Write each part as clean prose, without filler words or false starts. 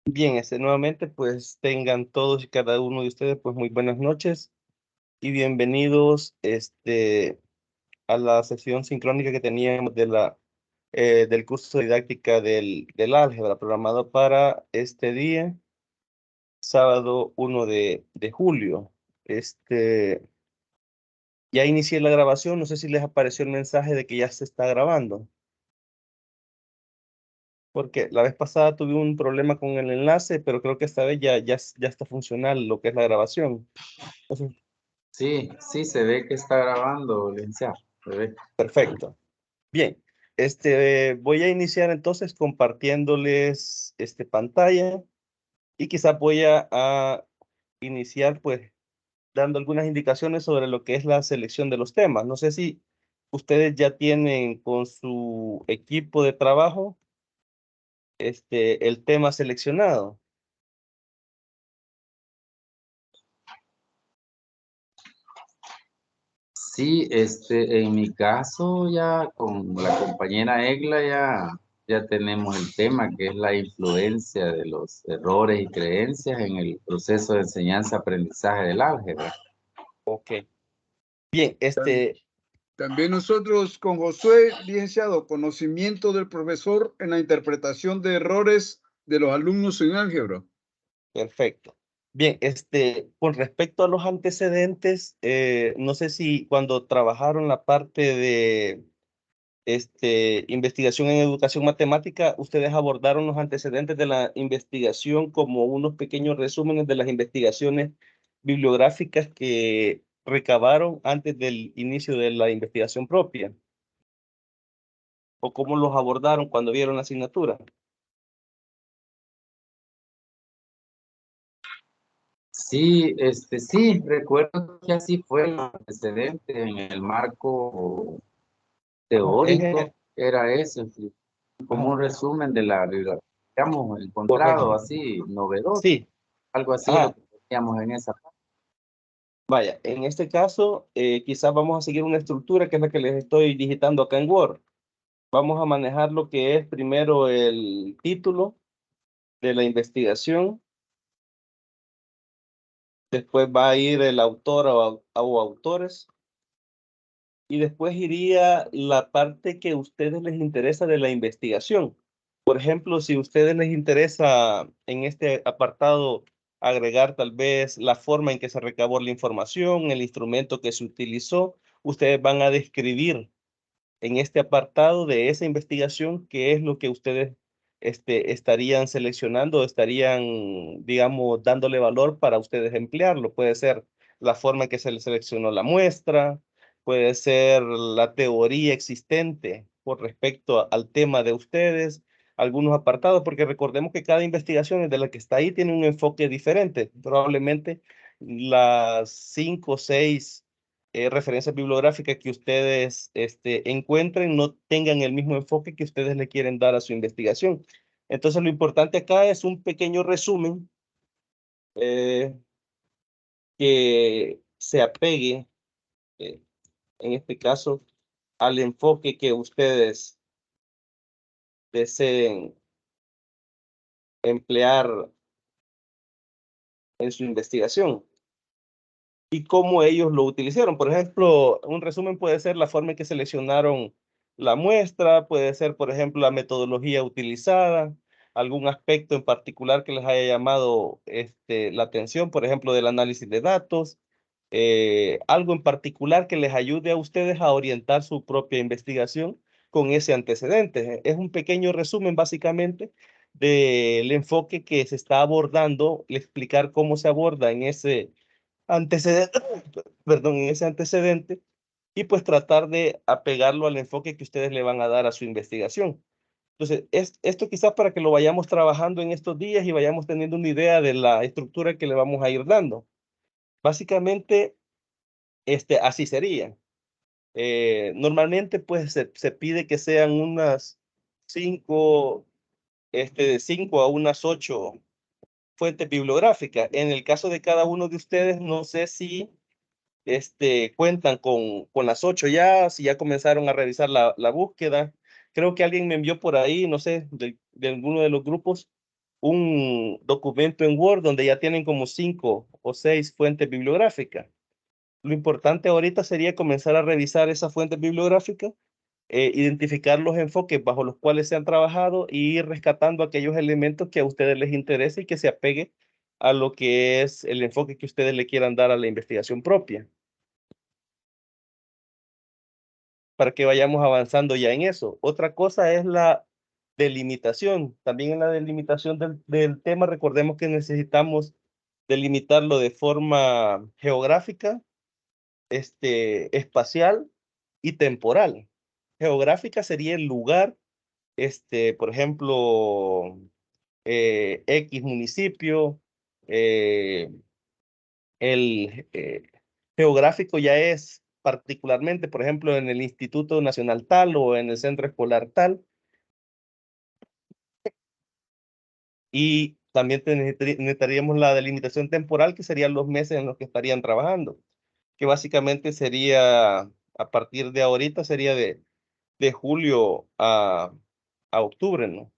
Bien, nuevamente pues tengan todos y cada uno de ustedes pues muy buenas noches y bienvenidos a la sesión sincrónica que teníamos del curso de didáctica del álgebra programado para este día, sábado 1 de julio. Ya inicié la grabación, no sé si les apareció el mensaje de que ya se está grabando, porque la vez pasada tuve un problema con el enlace, pero creo que esta vez ya está funcional lo que es la grabación. Entonces, Sí, sí, se ve que está grabando, licenciado. Se ve. perfecto. Bien, voy a iniciar entonces compartiéndoles pantalla y quizás voy a iniciar pues dando algunas indicaciones sobre lo que es la selección de los temas. No sé si ustedes ya tienen con su equipo de trabajo el tema seleccionado. Sí, en mi caso ya con la compañera Egla ya tenemos el tema que es la influencia de los errores y creencias en el proceso de enseñanza-aprendizaje del álgebra. Ok. Bien, Tam- También nosotros con Josué, licenciado, conocimiento del profesor en la interpretación de errores de los alumnos en álgebra. perfecto. Bien, con respecto a los antecedentes, no sé si cuando trabajaron la parte de investigación en educación matemática, ustedes abordaron los antecedentes de la investigación como unos pequeños resúmenes de las investigaciones bibliográficas que recabaron antes del inicio de la investigación propia, o cómo los abordaron cuando vieron la asignatura. Sí, sí, recuerdo que así fue el antecedente en el marco Ajá, teórico, era eso, sí, como ajá, un resumen de la bibliografía que habíamos encontrado, correcto. así, novedoso, Sí, algo así lo ajá. que teníamos en esa parte. Vaya, en este caso, quizás vamos a seguir una estructura que es la que les estoy digitando acá en Word. Vamos a manejar lo que es primero el título de la investigación, después va a ir el autor o autores, y después iría la parte que a ustedes les interesa de la investigación. Por ejemplo, si a ustedes les interesa en este apartado agregar tal vez la forma en que se recabó la información, el instrumento que se utilizó, ustedes van a describir en este apartado de esa investigación qué es lo que ustedes estarían seleccionando, estarían, digamos, dándole valor para ustedes emplearlo. Puede ser la forma en que se le seleccionó la muestra, puede ser la teoría existente por respecto al tema de ustedes, algunos apartados, porque recordemos que cada investigación de la que está ahí tiene un enfoque diferente. Probablemente las 5 o 6 referencias bibliográficas que ustedes encuentren no tengan el mismo enfoque que ustedes le quieren dar a su investigación. Entonces, lo importante acá es un pequeño resumen eh, que se apegue, eh, en este caso, al enfoque que ustedes deseen emplear en su investigación y cómo ellos lo utilizaron. Por ejemplo, un resumen puede ser la forma en que seleccionaron la muestra, puede ser, por ejemplo, la metodología utilizada, algún aspecto en particular que les haya llamado la atención, por ejemplo, del análisis de datos, algo en particular que les ayude a ustedes a orientar su propia investigación con ese antecedente. Es un pequeño resumen, básicamente, del enfoque que se está abordando, explicar cómo se aborda en ese antecedente, perdón, en ese antecedente, y pues tratar de apegarlo al enfoque que ustedes le van a dar a su investigación. Entonces, esto quizás para que lo vayamos trabajando en estos días y vayamos teniendo una idea de la estructura que le vamos a ir dando. Básicamente, así sería. Normalmente, pues se pide que sean unas 5, de 5 a unas 8 fuentes bibliográficas. En el caso de cada uno de ustedes, no sé si cuentan con las 8 ya, si ya comenzaron a revisar la búsqueda. Creo que alguien me envió por ahí, no sé, de alguno de los grupos, un documento en Word donde ya tienen como 5 o 6 fuentes bibliográficas. Lo importante ahorita sería comenzar a revisar esas fuentes bibliográficas, identificar los enfoques bajo los cuales se han trabajado y ir rescatando aquellos elementos que a ustedes les interese y que se apegue a lo que es el enfoque que ustedes le quieran dar a la investigación propia, para que vayamos avanzando ya en eso. Otra cosa es la delimitación. También en la delimitación del tema, recordemos que necesitamos delimitarlo de forma geográfica, espacial y temporal. Geográfica sería el lugar, por ejemplo, X municipio, eh, el geográfico ya es particularmente, por ejemplo, en el Instituto Nacional tal o en el centro escolar tal. Y también necesitaríamos la delimitación temporal, que serían los meses en los que estarían trabajando, que básicamente sería, a partir de ahorita, sería de julio a octubre, ¿no?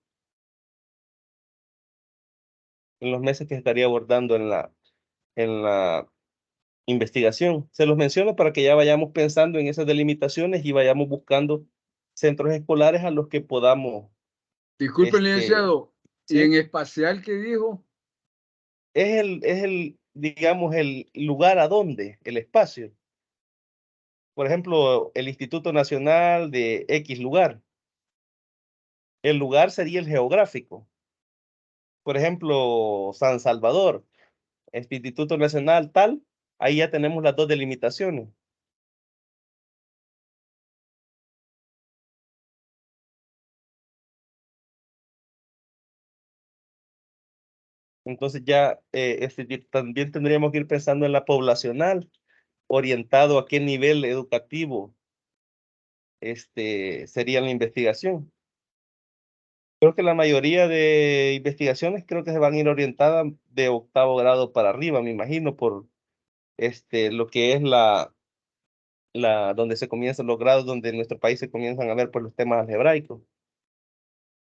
En los meses que estaría abordando en la investigación. Se los menciono para que ya vayamos pensando en esas delimitaciones y vayamos buscando centros escolares a los que podamos, Disculpe, licenciado, ¿y en ¿sí? espacial qué dijo? Digamos, el lugar a donde, el espacio. Por ejemplo, el Instituto Nacional de X lugar. El lugar sería el geográfico. Por ejemplo, San Salvador, este Instituto Nacional tal, ahí ya tenemos las dos delimitaciones. Entonces ya también tendríamos que ir pensando en la poblacional, orientado a qué nivel educativo sería la investigación. Creo que la mayoría de investigaciones creo que se van a ir orientadas de 8º grado para arriba, me imagino, por lo que es donde se comienzan los grados, donde en nuestro país se comienzan a ver por los temas algebraicos.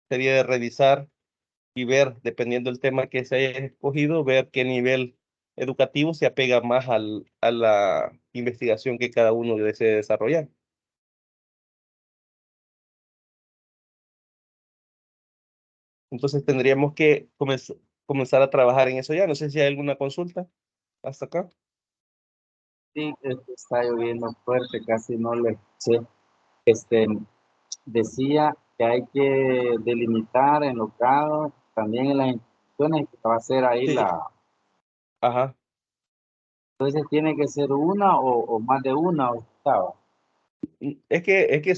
Sería de revisar y ver, dependiendo del tema que se haya escogido, ver qué nivel educativo se apega más a la investigación que cada uno desee desarrollar. Entonces tendríamos que comenzar a trabajar en eso ya. No sé si hay alguna consulta hasta acá. Sí, está lloviendo fuerte, casi no le escuché. Este, decía que hay que delimitar en los grados, también en las instituciones, que va a ser ahí Sí, la... ajá. Entonces tiene que ser una o más de una octava. Es que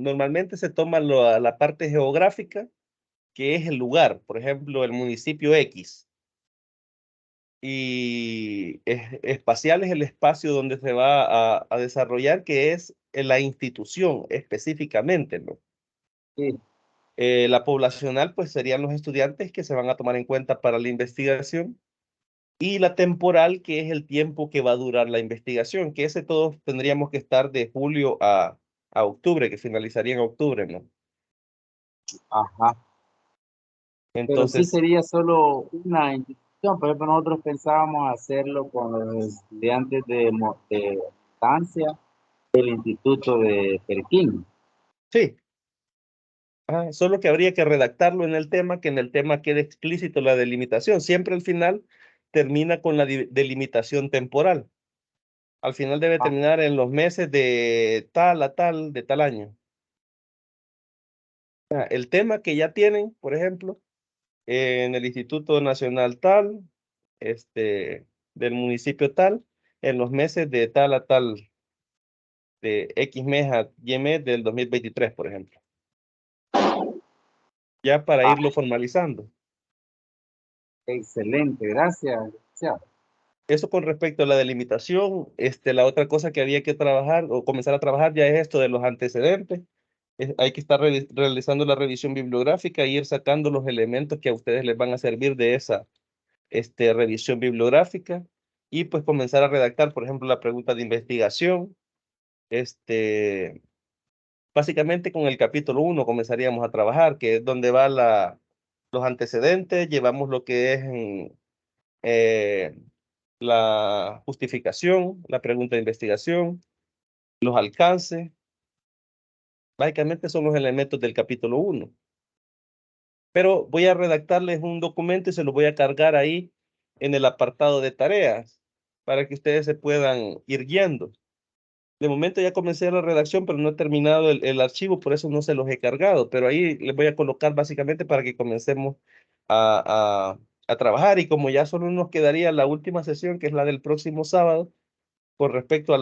normalmente se toma la parte geográfica, que es el lugar, por ejemplo, el municipio X. Y espacial es el espacio donde se va a desarrollar, que es en la institución específicamente, ¿no? Sí, La poblacional, pues serían los estudiantes que se van a tomar en cuenta para la investigación, y la temporal, que es el tiempo que va a durar la investigación, que ese todos tendríamos que estar de julio a octubre, que finalizaría en octubre, ¿no? ajá. Pero sí Entonces, sería solo una institución. Por ejemplo, nosotros pensábamos hacerlo con los estudiantes de estancia del Instituto de Perquín. sí, solo que habría que redactarlo en el tema, que en el tema quede explícito la delimitación. Siempre al final termina con la delimitación temporal. Al final debe Ah, terminar en los meses de tal a tal, de tal año. El tema que ya tienen, por ejemplo, en el Instituto Nacional tal, del municipio tal, en los meses de tal a tal, de X mes a Y mes del 2023, por ejemplo, ya para ah, irlo formalizando. excelente, gracias. Gracias. Eso con respecto a la delimitación. La otra cosa que había que trabajar o comenzar a trabajar ya es esto de los antecedentes. Hay que estar realizando la revisión bibliográfica y ir sacando los elementos que a ustedes les van a servir de esa revisión bibliográfica, y pues comenzar a redactar, por ejemplo, la pregunta de investigación. Básicamente con el capítulo 1 comenzaríamos a trabajar, que es donde va los antecedentes, llevamos lo que es la justificación, la pregunta de investigación, los alcances. Básicamente son los elementos del capítulo 1. Pero voy a redactarles un documento y se lo voy a cargar ahí en el apartado de tareas para que ustedes se puedan ir guiando. De momento ya comencé la redacción, pero no he terminado el archivo, por eso no se los he cargado, pero ahí les voy a colocar básicamente para que comencemos a trabajar, y como ya solo nos quedaría la última sesión, que es la del próximo sábado, con respecto a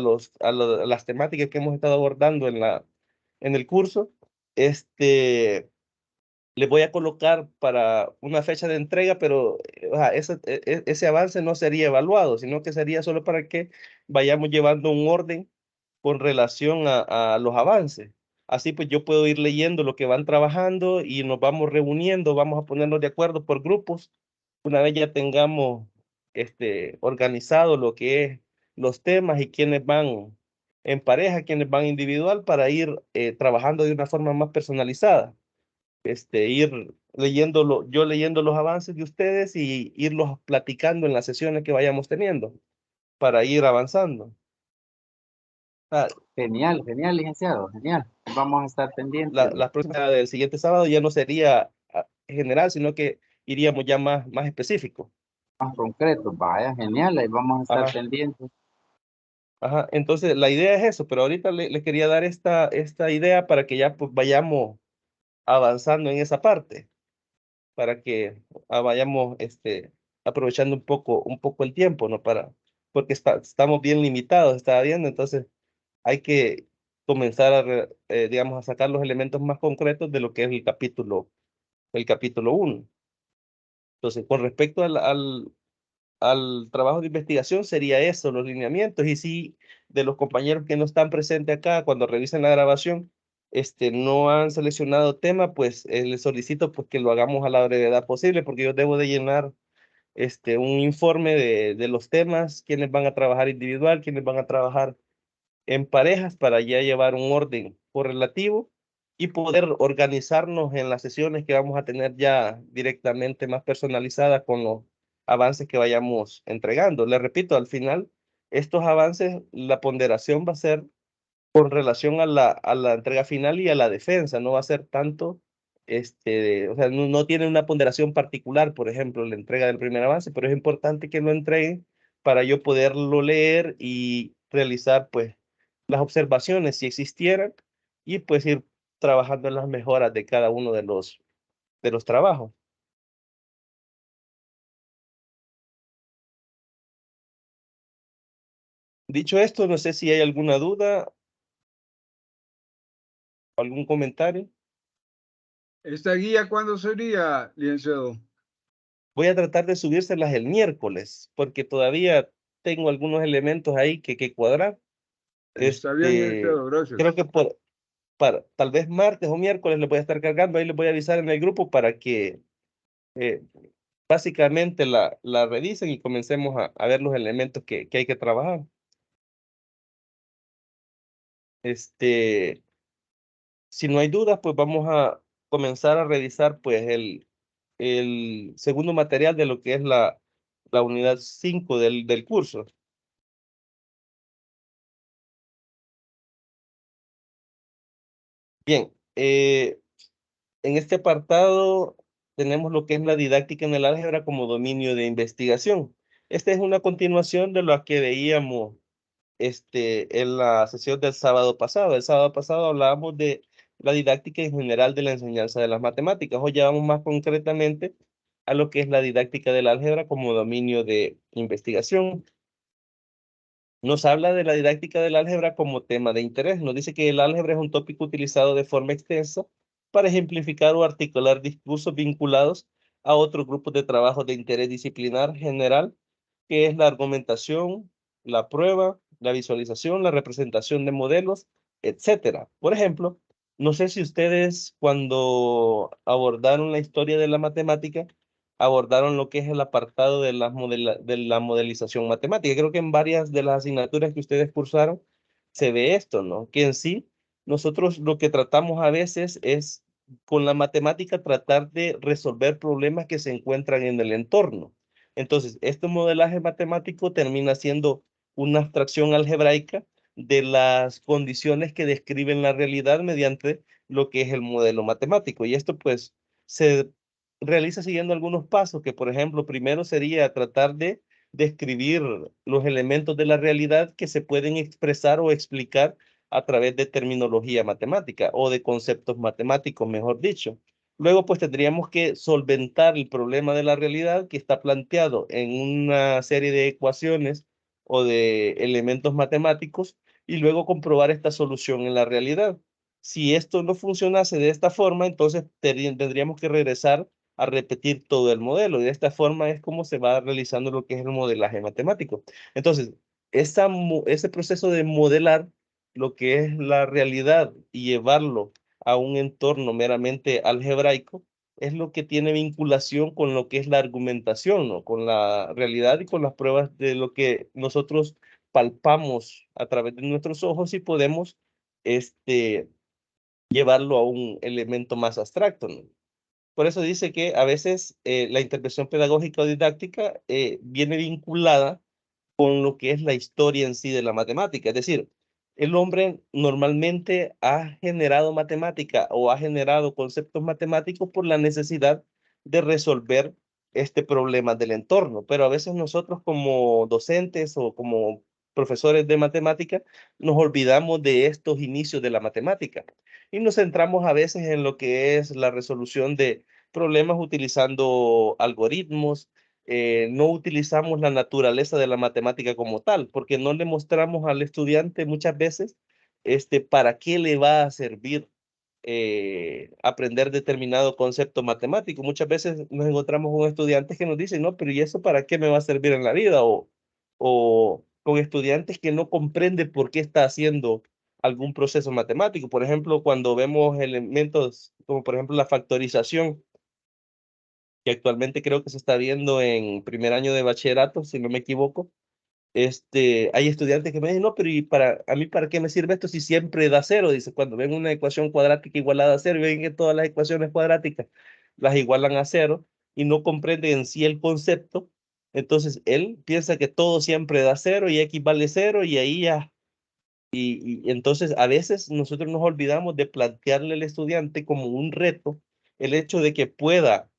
las temáticas que hemos estado abordando en el curso, le voy a colocar para una fecha de entrega, pero o sea, ese avance no sería evaluado, sino que sería solo para que vayamos llevando un orden con relación a los avances. Así pues yo puedo ir leyendo lo que van trabajando y nos vamos reuniendo, vamos a ponernos de acuerdo por grupos. Una vez ya tengamos organizado lo que es los temas y quienes van en pareja, quienes van individual, para ir trabajando de una forma más personalizada. Ir leyéndolo, yo leyendo los avances de ustedes y irlos platicando en las sesiones que vayamos teniendo para ir avanzando. Ah, Genial, genial, licenciado, genial. Vamos a estar pendientes. la próxima del siguiente sábado ya no sería general, sino que iríamos ya más específico. Más concretos, vaya, genial, ahí vamos a estar Ajá, pendientes. ajá. Entonces, la idea es eso, pero ahorita le quería dar esta idea para que ya pues vayamos avanzando en esa parte, para que vayamos aprovechando un poco el tiempo, ¿no? Porque estamos bien limitados, estaba viendo, entonces hay que comenzar digamos, a sacar los elementos más concretos de lo que es el capítulo 1. Entonces, con respecto al trabajo de investigación, sería eso, los lineamientos. Y si de los compañeros que no están presentes acá, cuando revisen la grabación, no han seleccionado tema, pues les solicito pues, que lo hagamos a la brevedad posible, porque yo debo de llenar un informe de los temas, quiénes van a trabajar individual, quiénes van a trabajar en parejas, para ya llevar un orden correlativo y poder organizarnos en las sesiones que vamos a tener ya directamente más personalizadas con los avances que vayamos entregando. Les repito, al final, estos avances, la ponderación va a ser con relación a la entrega final y a la defensa, no va a ser tanto, o sea, no tiene una ponderación particular, por ejemplo, la entrega del primer avance, pero es importante que lo entreguen para yo poderlo leer y realizar, pues, las observaciones si existieran, y pues ir trabajando en las mejoras de cada uno de los trabajos. Dicho esto, no sé si hay alguna duda, algún comentario. ¿Esta guía cuándo sería, licenciado? Voy a tratar de subírselas el miércoles, porque todavía tengo algunos elementos ahí que cuadrar. Está bien, licenciado, Creo gracias. que para tal vez martes o miércoles le voy a estar cargando, ahí les voy a avisar en el grupo para que eh, básicamente la revisen y comencemos a ver los elementos que hay que trabajar. Si no hay dudas, pues vamos a comenzar a revisar pues el segundo material de lo que es la unidad 5 del curso. Bien, en este apartado tenemos lo que es la didáctica en el álgebra como dominio de investigación. Esta es una continuación de lo que veíamos en la sesión del sábado pasado. El sábado pasado hablábamos de la didáctica en general de la enseñanza de las matemáticas. Hoy ya vamos más concretamente a lo que es la didáctica del álgebra como dominio de investigación. Nos habla de la didáctica del álgebra como tema de interés. Nos dice que el álgebra es un tópico utilizado de forma extensa para ejemplificar o articular discursos vinculados a otros grupos de trabajo de interés disciplinar general, que es la argumentación, la prueba, la visualización, la representación de modelos, etcétera. Por ejemplo, no sé si ustedes cuando abordaron la historia de la matemática, abordaron lo que es el apartado de de la modelización matemática. Creo que en varias de las asignaturas que ustedes cursaron se ve esto, ¿no? Que en sí, nosotros lo que tratamos a veces es con la matemática tratar de resolver problemas que se encuentran en el entorno. Entonces, este modelaje matemático termina siendo una abstracción algebraica de las condiciones que describen la realidad mediante lo que es el modelo matemático. Y esto pues se realiza siguiendo algunos pasos que, por ejemplo, primero sería tratar de describir los elementos de la realidad que se pueden expresar o explicar a través de terminología matemática o de conceptos matemáticos, mejor dicho. Luego, pues tendríamos que solventar el problema de la realidad que está planteado en una serie de ecuaciones o de elementos matemáticos y luego comprobar esta solución en la realidad. Si esto no funcionase de esta forma, entonces tendríamos que regresar a repetir todo el modelo. Y de esta forma es como se va realizando lo que es el modelaje matemático. Entonces, ese proceso de modelar lo que es la realidad y llevarlo a un entorno meramente algebraico es lo que tiene vinculación con lo que es la argumentación, ¿no? Con la realidad y con las pruebas de lo que nosotros palpamos a través de nuestros ojos y podemos llevarlo a un elemento más abstracto, ¿no? Por eso dice que a veces la intervención pedagógica o didáctica viene vinculada con lo que es la historia en sí de la matemática. Es decir, el hombre normalmente ha generado matemática o ha generado conceptos matemáticos por la necesidad de resolver este problema del entorno, pero a veces nosotros como docentes o como profesores de matemática nos olvidamos de estos inicios de la matemática y nos centramos a veces en lo que es la resolución de problemas utilizando algoritmos. No utilizamos la naturaleza de la matemática como tal, porque no le mostramos al estudiante muchas veces para qué le va a servir aprender determinado concepto matemático. Muchas veces nos encontramos con estudiantes que nos dicen, no, pero ¿y eso para qué me va a servir en la vida? O con estudiantes que no comprenden por qué está haciendo algún proceso matemático. Por ejemplo, cuando vemos elementos como por ejemplo la factorización, que actualmente creo que se está viendo en primer año de bachillerato, si no me equivoco. Hay estudiantes que me dicen, no, pero ¿y a mí para qué me sirve esto si siempre da cero? Dice, cuando ven una ecuación cuadrática igualada a cero, y ven que todas las ecuaciones cuadráticas las igualan a cero y no comprenden en sí el concepto, entonces él piensa que todo siempre da cero y x vale cero y ahí ya. Y entonces a veces nosotros nos olvidamos de plantearle al estudiante como un reto el hecho de que pueda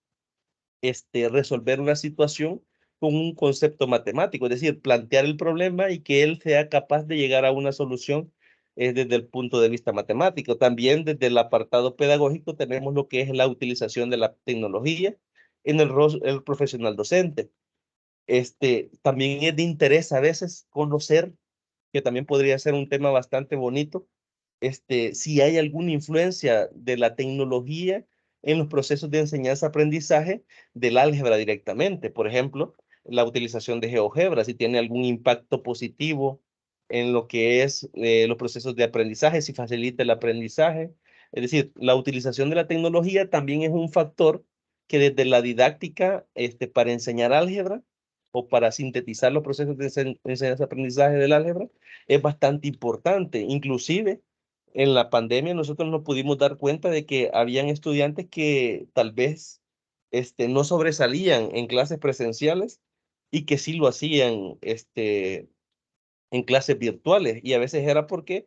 resolver una situación con un concepto matemático, es decir, plantear el problema y que él sea capaz de llegar a una solución desde el punto de vista matemático. También desde el apartado pedagógico tenemos lo que es la utilización de la tecnología en el profesional docente. También es de interés a veces conocer, que también podría ser un tema bastante bonito, si hay alguna influencia de la tecnología en los procesos de enseñanza-aprendizaje del álgebra directamente. Por ejemplo, la utilización de GeoGebra, si tiene algún impacto positivo en lo que es los procesos de aprendizaje, si facilita el aprendizaje. Es decir, la utilización de la tecnología también es un factor que desde la didáctica, para enseñar álgebra o para sintetizar los procesos de enseñanza-aprendizaje del álgebra, es bastante importante. Inclusive, en la pandemia nosotros nos pudimos dar cuenta de que habían estudiantes que tal vez no sobresalían en clases presenciales y que sí lo hacían en clases virtuales. Y a veces era porque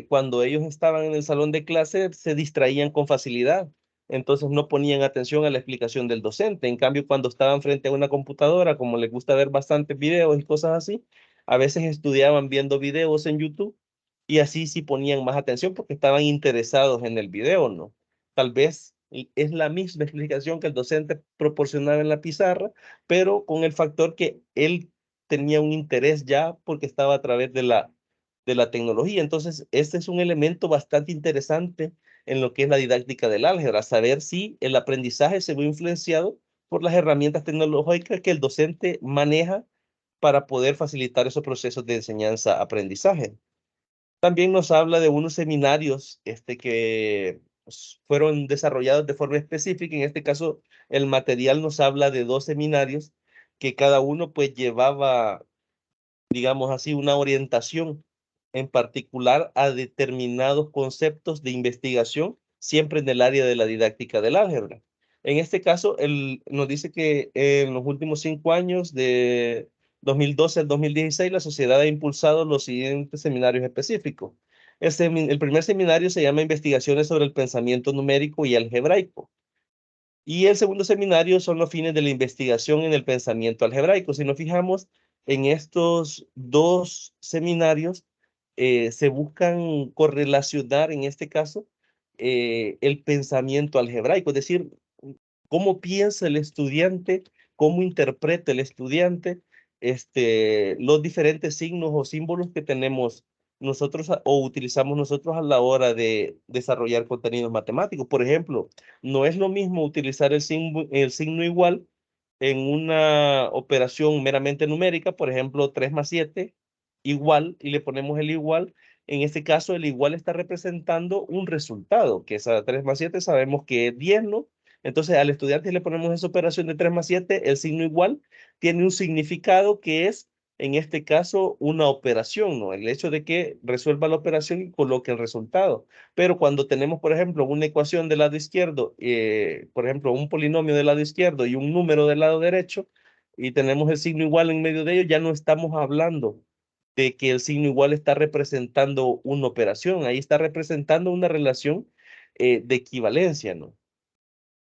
cuando ellos estaban en el salón de clase se distraían con facilidad. Entonces no ponían atención a la explicación del docente. En cambio, cuando estaban frente a una computadora, como les gusta ver bastantes videos y cosas así, a veces estudiaban viendo videos en YouTube y así sí ponían más atención porque estaban interesados en el video, ¿no? Tal vez es la misma explicación que el docente proporcionaba en la pizarra, pero con el factor que él tenía un interés ya porque estaba a través de la tecnología. Entonces, este es un elemento bastante interesante en lo que es la didáctica del álgebra, saber si el aprendizaje se ve influenciado por las herramientas tecnológicas que el docente maneja para poder facilitar esos procesos de enseñanza-aprendizaje. También nos habla de unos seminarios que fueron desarrollados de forma específica. En este caso, el material nos habla de 2 seminarios que cada uno pues llevaba, digamos así, una orientación en particular a determinados conceptos de investigación siempre en el área de la didáctica del álgebra. En este caso, él nos dice que en los últimos 5 años, de 2012 al 2016, la sociedad ha impulsado los siguientes seminarios específicos. El primer seminario se llama Investigaciones sobre el pensamiento numérico y algebraico. Y el segundo seminario son los fines de la investigación en el pensamiento algebraico. Si nos fijamos en estos dos seminarios, se buscan correlacionar en este caso el pensamiento algebraico, es decir, cómo piensa el estudiante, cómo interpreta el estudiante, los diferentes signos o símbolos que tenemos nosotros o utilizamos nosotros a la hora de desarrollar contenidos matemáticos. Por ejemplo, no es lo mismo utilizar el signo igual en una operación meramente numérica, por ejemplo, 3 más 7 igual, y le ponemos el igual. En este caso, el igual está representando un resultado, que es a 3 más 7 sabemos que es 10, ¿no? Entonces, al estudiante le ponemos esa operación de 3 más 7, el signo igual tiene un significado que es, en este caso, una operación, ¿no? El hecho de que resuelva la operación y coloque el resultado. Pero cuando tenemos, por ejemplo, una ecuación del lado izquierdo, por ejemplo, un polinomio del lado izquierdo y un número del lado derecho, y tenemos el signo igual en medio de ellos, ya no estamos hablando de que el signo igual está representando una operación, ahí está representando una relación de equivalencia, ¿no?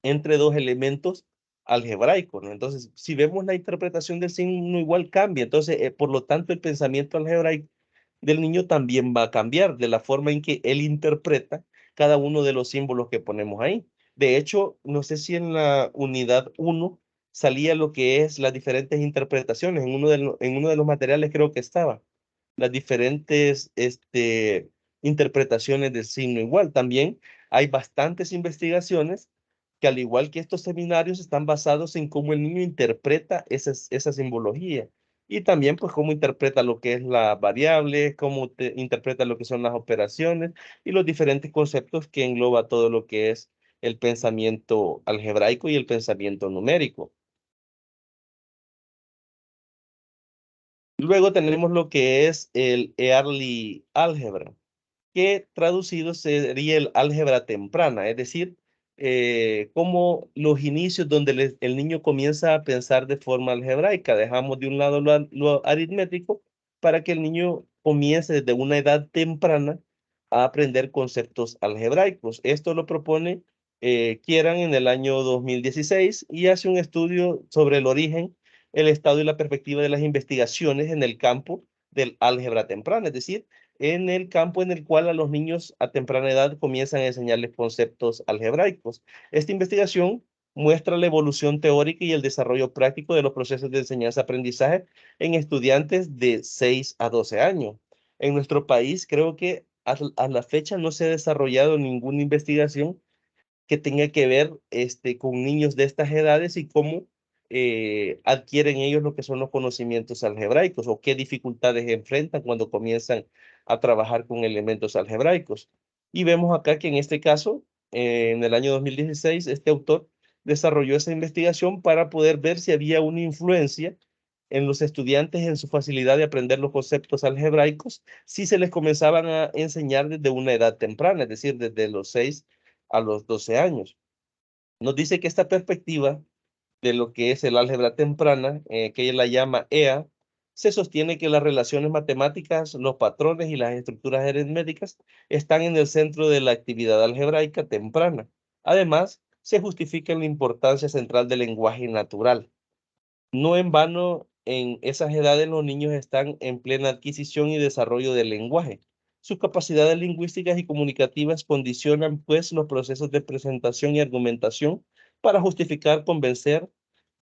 Entre dos elementos algebraicos, ¿no? Entonces, si vemos la interpretación del signo igual cambia, entonces, por lo tanto, el pensamiento algebraico del niño también va a cambiar de la forma en que él interpreta cada uno de los símbolos que ponemos ahí. De hecho, no sé si en la unidad 1 salía lo que es las diferentes interpretaciones, en uno de los materiales creo que estaba, las diferentes interpretaciones del signo igual. También hay bastantes investigaciones que, al igual que estos seminarios, están basados en cómo el niño interpreta esa simbología. Y también, pues, cómo interpreta lo que es la variable, interpreta lo que son las operaciones y los diferentes conceptos que engloba todo lo que es el pensamiento algebraico y el pensamiento numérico. Luego tenemos lo que es el Early Algebra, que traducido sería el álgebra temprana, es decir, como los inicios donde el niño comienza a pensar de forma algebraica. Dejamos de un lado lo aritmético para que el niño comience desde una edad temprana a aprender conceptos algebraicos. Esto lo propone Kieran en el año 2016 y hace un estudio sobre el origen, el estado y la perspectiva de las investigaciones en el campo del álgebra temprana, es decir, en el campo en el cual a los niños a temprana edad comienzan a enseñarles conceptos algebraicos. Esta investigación muestra la evolución teórica y el desarrollo práctico de los procesos de enseñanza-aprendizaje en estudiantes de 6 a 12 años. En nuestro país, creo que a la fecha no se ha desarrollado ninguna investigación que tenga que ver con niños de estas edades y cómo adquieren ellos lo que son los conocimientos algebraicos o qué dificultades enfrentan cuando comienzan a trabajar con elementos algebraicos. Y vemos acá que en este caso, en el año 2016, este autor desarrolló esa investigación para poder ver si había una influencia en los estudiantes en su facilidad de aprender los conceptos algebraicos, si se les comenzaban a enseñar desde una edad temprana, es decir, desde los 6 a los 12 años. Nos dice que esta perspectiva de lo que es el álgebra temprana, que ella la llama EA, se sostiene que las relaciones matemáticas, los patrones y las estructuras aritméticas están en el centro de la actividad algebraica temprana. Además, se justifica la importancia central del lenguaje natural. No en vano, en esas edades los niños están en plena adquisición y desarrollo del lenguaje. Sus capacidades lingüísticas y comunicativas condicionan, pues, los procesos de presentación y argumentación para justificar, convencer,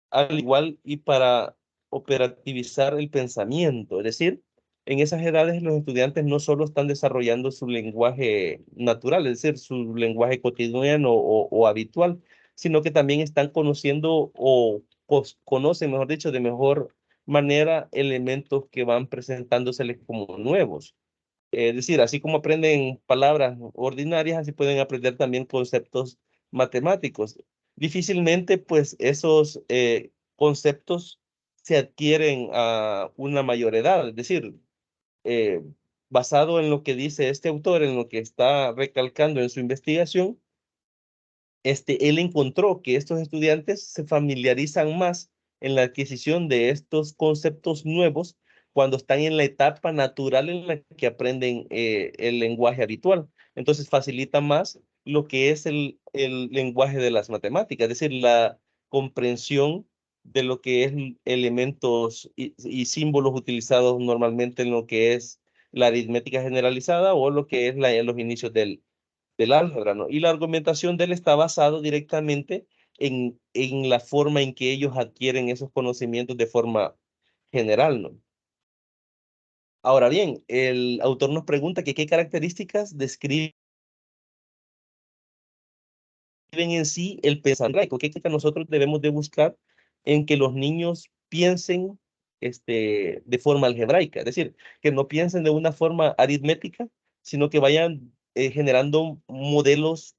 al igual y para operativizar el pensamiento. Es decir, en esas edades los estudiantes no solo están desarrollando su lenguaje natural, es decir, su lenguaje cotidiano o habitual, sino que también están conociendo o conocen, mejor dicho, de mejor manera elementos que van presentándoseles como nuevos. Es decir, así como aprenden palabras ordinarias, así pueden aprender también conceptos matemáticos. Difícilmente, pues, esos conceptos se adquieren a una mayor edad. Es decir, eh, basado en lo que dice este autor, en lo que está recalcando en su investigación, él encontró que estos estudiantes se familiarizan más en la adquisición de estos conceptos nuevos cuando están en la etapa natural en la que aprenden el lenguaje habitual. Entonces facilita más lo que es el lenguaje de las matemáticas, es decir, la comprensión de lo que es elementos y símbolos utilizados normalmente en lo que es la aritmética generalizada o lo que es los inicios del álgebra, ¿no? Y la argumentación de él está basado directamente en la forma en que ellos adquieren esos conocimientos de forma general, ¿no? Ahora bien, el autor nos pregunta que qué características describen en sí el pensamiento, qué nosotros debemos de buscar en que los niños piensen de forma algebraica, es decir, que no piensen de una forma aritmética, sino que vayan generando modelos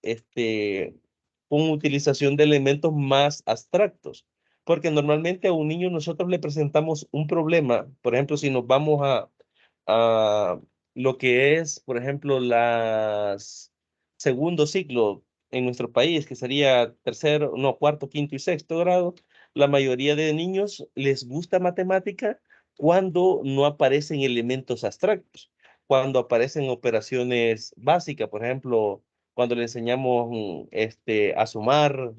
con utilización de elementos más abstractos. Porque normalmente a un niño nosotros le presentamos un problema, por ejemplo, si nos vamos a lo que es, por ejemplo, las segundo ciclo en nuestro país, que sería tercero, no, cuarto, quinto y sexto grado, la mayoría de niños les gusta matemática cuando no aparecen elementos abstractos, cuando aparecen operaciones básicas, por ejemplo, cuando le enseñamos a sumar,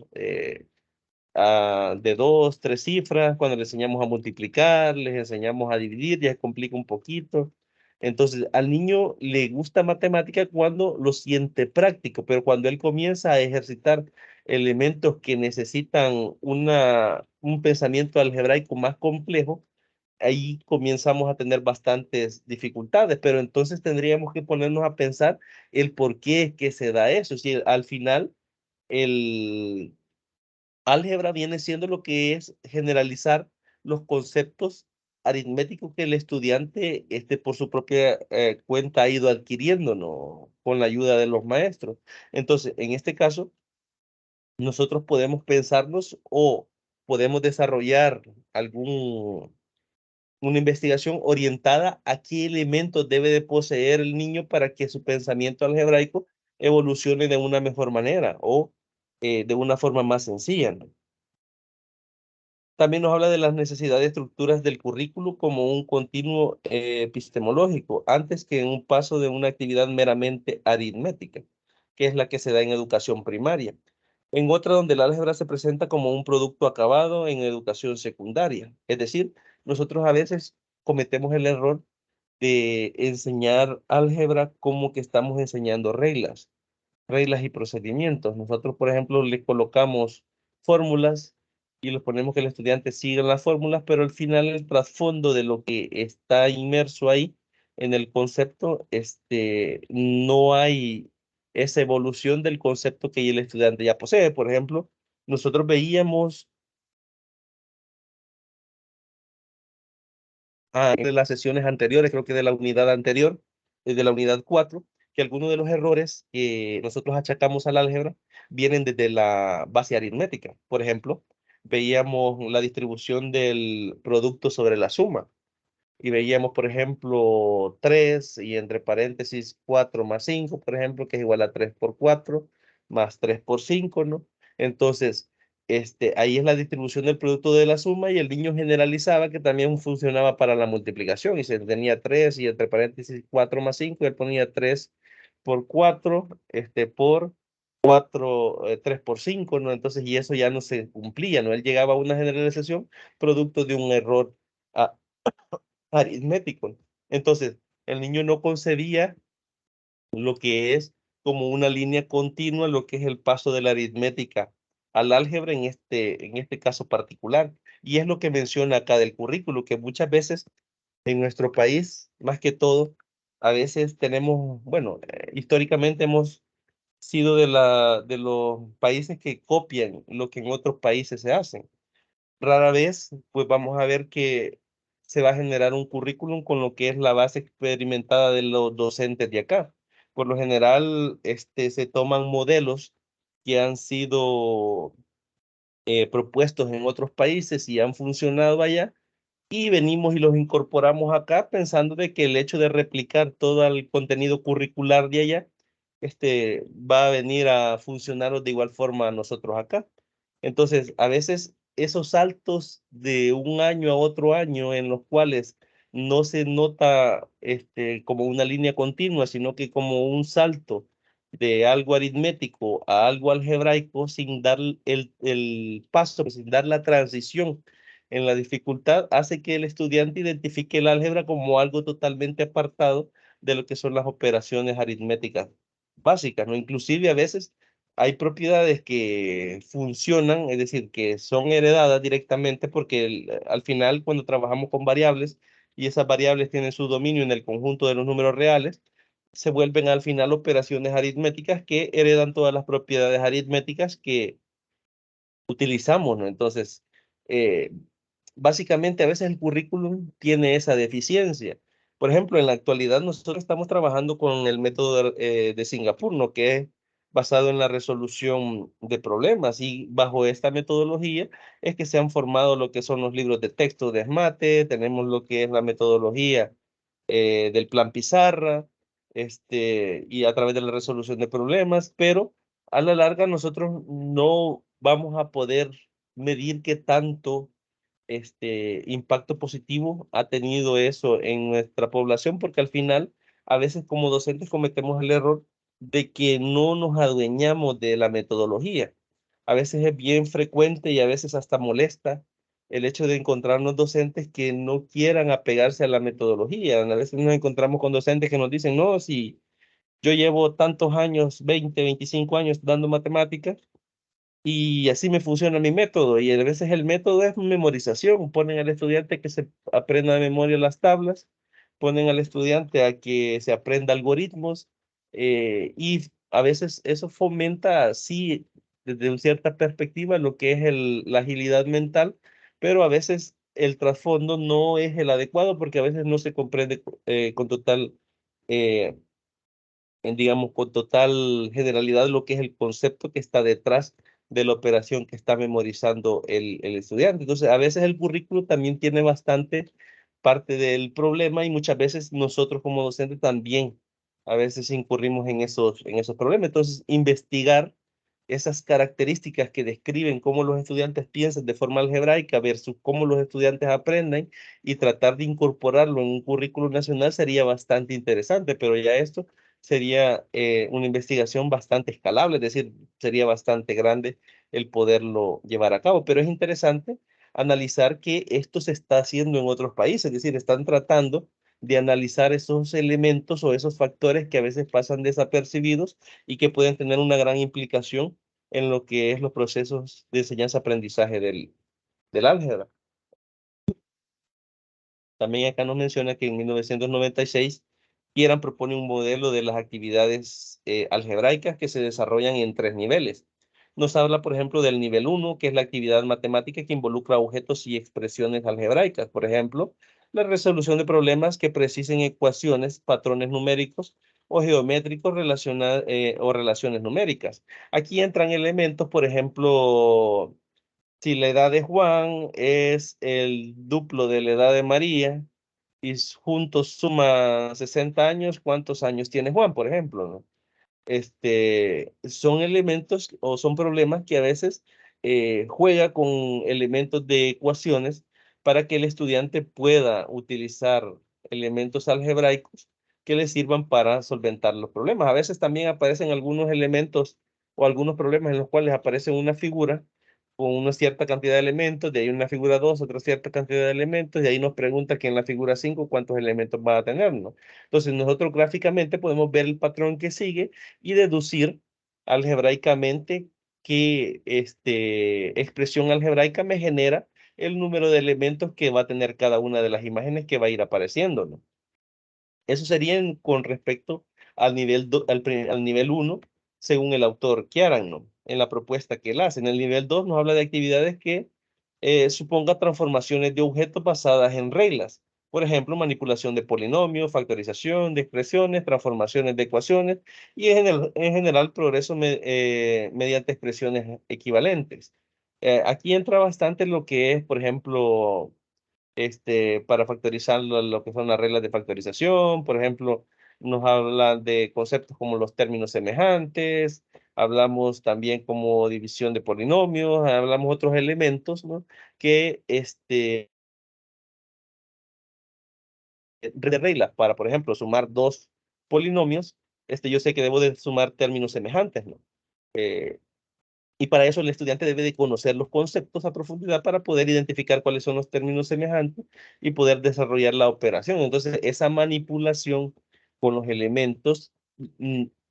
de dos, tres cifras, cuando le enseñamos a multiplicar, les enseñamos a dividir, ya se complica un poquito. Entonces, al niño le gusta matemática cuando lo siente práctico, pero cuando él comienza a ejercitar elementos que necesitan un pensamiento algebraico más complejo, ahí comenzamos a tener bastantes dificultades, pero entonces tendríamos que ponernos a pensar el por qué es que se da eso. Si al final el álgebra viene siendo lo que es generalizar los conceptos aritméticos que el estudiante por su propia cuenta ha ido adquiriendo, ¿no? Con la ayuda de los maestros. Entonces, en este caso, nosotros podemos pensarnos o podemos desarrollar una investigación orientada a qué elementos debe de poseer el niño para que su pensamiento algebraico evolucione de una mejor manera o de una forma más sencilla, ¿no? También nos habla de las necesidades de estructuras del currículo como un continuo epistemológico, antes que en un paso de una actividad meramente aritmética, que es la que se da en educación primaria. En otra donde el álgebra se presenta como un producto acabado en educación secundaria. Es decir, nosotros a veces cometemos el error de enseñar álgebra como que estamos enseñando reglas y procedimientos. Nosotros, por ejemplo, le colocamos fórmulas y les ponemos que el estudiante siga las fórmulas, pero al final el trasfondo de lo que está inmerso ahí en el concepto, no hay esa evolución del concepto que el estudiante ya posee. Por ejemplo, nosotros veíamos de las sesiones anteriores, creo que de la unidad anterior, de la unidad 4, que algunos de los errores que nosotros achacamos al álgebra vienen desde la base aritmética. Por ejemplo, veíamos la distribución del producto sobre la suma y veíamos, por ejemplo, 3 y entre paréntesis 4 más 5, por ejemplo, que es igual a 3 por 4 más 3 por 5, ¿no? Entonces, ahí es la distribución del producto de la suma y el niño generalizaba que también funcionaba para la multiplicación y se tenía 3 y entre paréntesis 4 más 5 y él ponía 3 por 4, por 4, 3 por 5, ¿no? Entonces, y eso ya no se cumplía, ¿no? Él llegaba a una generalización producto de un error ah, aritmético. Entonces, el niño no concebía lo que es como una línea continua, lo que es el paso de la aritmética al álgebra en este caso particular. Y es lo que menciona acá del currículo, que muchas veces en nuestro país, más que todo, a veces tenemos, bueno, históricamente hemos sido de los países que copian lo que en otros países se hacen. Rara vez, pues vamos a ver que se va a generar un currículum con lo que es la base experimentada de los docentes de acá. Por lo general, se toman modelos que han sido propuestos en otros países y han funcionado allá y venimos y los incorporamos acá pensando de que el hecho de replicar todo el contenido curricular de allá va a venir a funcionar de igual forma a nosotros acá. Entonces, a veces esos saltos de un año a otro año en los cuales no se nota como una línea continua, sino que como un salto de algo aritmético a algo algebraico sin dar el paso, sin dar la transición en la dificultad, hace que el estudiante identifique el álgebra como algo totalmente apartado de lo que son las operaciones aritméticas básicas, ¿no? Inclusive a veces hay propiedades que funcionan, es decir, que son heredadas directamente porque al final cuando trabajamos con variables y esas variables tienen su dominio en el conjunto de los números reales, se vuelven al final operaciones aritméticas que heredan todas las propiedades aritméticas que utilizamos, ¿no? Entonces, eh, básicamente a veces el currículum tiene esa deficiencia. Por ejemplo, en la actualidad nosotros estamos trabajando con el método de Singapur, ¿no? Que es basado en la resolución de problemas y bajo esta metodología es que se han formado lo que son los libros de texto de SMATE, tenemos lo que es la metodología del plan Pizarra, y a través de la resolución de problemas, pero a la larga nosotros no vamos a poder medir qué tanto impacto positivo ha tenido eso en nuestra población, porque al final a veces como docentes cometemos el error de que no nos adueñamos de la metodología. A veces es bien frecuente y a veces hasta molesta el hecho de encontrarnos docentes que no quieran apegarse a la metodología. A veces nos encontramos con docentes que nos dicen, no, si yo llevo tantos años, 20, 25 años dando matemáticas, y así me funciona mi método. Y a veces el método es memorización. Ponen al estudiante que se aprenda de memoria las tablas, ponen al estudiante a que se aprenda algoritmos, y a veces eso fomenta, sí, desde una cierta perspectiva, lo que es la agilidad mental, pero a veces el trasfondo no es el adecuado porque a veces no se comprende con total digamos, con total generalidad lo que es el concepto que está detrás de la operación que está memorizando el estudiante. Entonces, a veces el currículo también tiene bastante parte del problema y muchas veces nosotros como docentes también a veces incurrimos en esos problemas. Entonces, investigar esas características que describen cómo los estudiantes piensan de forma algebraica versus cómo los estudiantes aprenden y tratar de incorporarlo en un currículo nacional sería bastante interesante, pero ya esto sería una investigación bastante escalable, es decir, sería bastante grande el poderlo llevar a cabo, pero es interesante analizar que esto se está haciendo en otros países, es decir, están tratando de analizar esos elementos o esos factores que a veces pasan desapercibidos y que pueden tener una gran implicación en lo que es los procesos de enseñanza-aprendizaje del álgebra. También acá nos menciona que en 1996 Kieran propone un modelo de las actividades algebraicas que se desarrollan en 3 niveles. Nos habla, por ejemplo, del nivel 1, que es la actividad matemática que involucra objetos y expresiones algebraicas. Por ejemplo, la resolución de problemas que precisen ecuaciones, patrones numéricos o geométricos o relaciones numéricas. Aquí entran elementos, por ejemplo, si la edad de Juan es el duplo de la edad de María y juntos suma 60 años, ¿cuántos años tiene Juan, por ejemplo, ¿no? Son elementos o son problemas que a veces juega con elementos de ecuaciones para que el estudiante pueda utilizar elementos algebraicos que le sirvan para solventar los problemas. A veces también aparecen algunos elementos o algunos problemas en los cuales aparece una figura con una cierta cantidad de elementos, de ahí una figura 2 otra cierta cantidad de elementos, y ahí nos pregunta que en la figura 5 cuántos elementos va a tener, ¿no? Entonces nosotros gráficamente podemos ver el patrón que sigue y deducir algebraicamente qué expresión algebraica me genera el número de elementos que va a tener cada una de las imágenes que va a ir apareciendo, ¿no? Eso sería con respecto al nivel 1, según el autor Kieran, ¿no? En la propuesta que él hace. En el nivel 2 nos habla de actividades que suponga transformaciones de objetos basadas en reglas. Por ejemplo, manipulación de polinomios, factorización de expresiones, transformaciones de ecuaciones y en general progreso mediante expresiones equivalentes. Aquí entra bastante lo que es, por ejemplo, para factorizar lo que son las reglas de factorización, por ejemplo, nos habla de conceptos como los términos semejantes, hablamos también como división de polinomios, hablamos otros elementos, ¿no? Que de reglas para, por ejemplo, sumar dos polinomios, yo sé que debo de sumar términos semejantes, ¿no? Y para eso el estudiante debe de conocer los conceptos a profundidad para poder identificar cuáles son los términos semejantes y poder desarrollar la operación. Entonces, esa manipulación con los elementos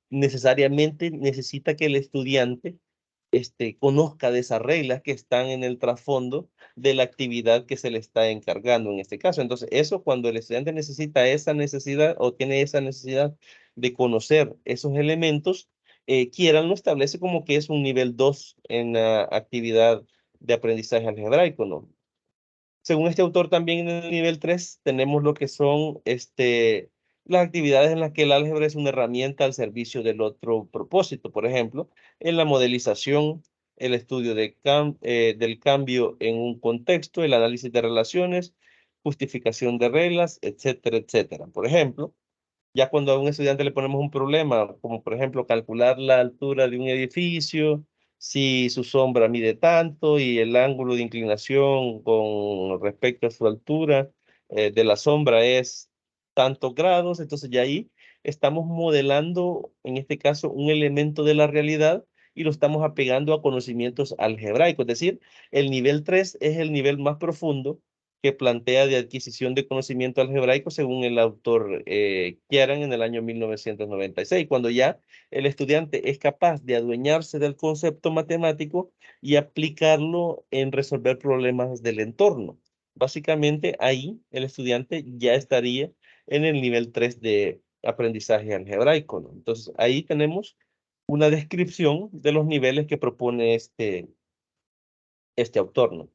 necesariamente necesita que el estudiante conozca de esas reglas que están en el trasfondo de la actividad que se le está encargando en este caso. Entonces, eso cuando el estudiante necesita esa necesidad o tiene esa necesidad de conocer esos elementos, Kieran lo establece como que es un nivel 2 en la actividad de aprendizaje algebraico, ¿no? Según este autor, también en el nivel 3 tenemos lo que son las actividades en las que el álgebra es una herramienta al servicio del otro propósito. Por ejemplo, en la modelización, el estudio del cambio en un contexto, el análisis de relaciones, justificación de reglas, etcétera, etcétera. Por ejemplo, ya cuando a un estudiante le ponemos un problema, como por ejemplo calcular la altura de un edificio, si su sombra mide tanto y el ángulo de inclinación con respecto a su altura de la sombra es tantos grados, entonces ya ahí estamos modelando, en este caso, un elemento de la realidad y lo estamos apegando a conocimientos algebraicos. Es decir, el nivel 3 es el nivel más profundo que plantea de adquisición de conocimiento algebraico según el autor Kieran en el año 1996, cuando ya el estudiante es capaz de adueñarse del concepto matemático y aplicarlo en resolver problemas del entorno. Básicamente ahí el estudiante ya estaría en el nivel 3 de aprendizaje algebraico, ¿no? Entonces ahí tenemos una descripción de los niveles que propone este autor, ¿no?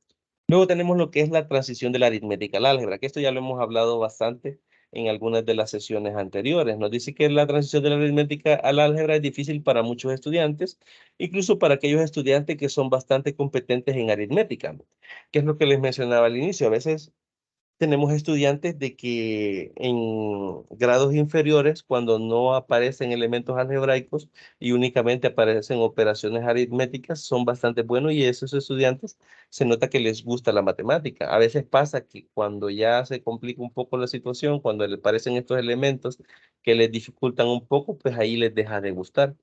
Luego tenemos lo que es la transición de la aritmética al álgebra, que esto ya lo hemos hablado bastante en algunas de las sesiones anteriores. Nos dice que la transición de la aritmética al álgebra es difícil para muchos estudiantes, incluso para aquellos estudiantes que son bastante competentes en aritmética, que es lo que les mencionaba al inicio. A veces tenemos estudiantes de que en grados inferiores, cuando no aparecen elementos algebraicos y únicamente aparecen operaciones aritméticas, son bastante buenos y esos estudiantes se nota que les gusta la matemática. A veces pasa que cuando ya se complica un poco la situación, cuando le aparecen estos elementos que les dificultan un poco, pues ahí les deja de gustar.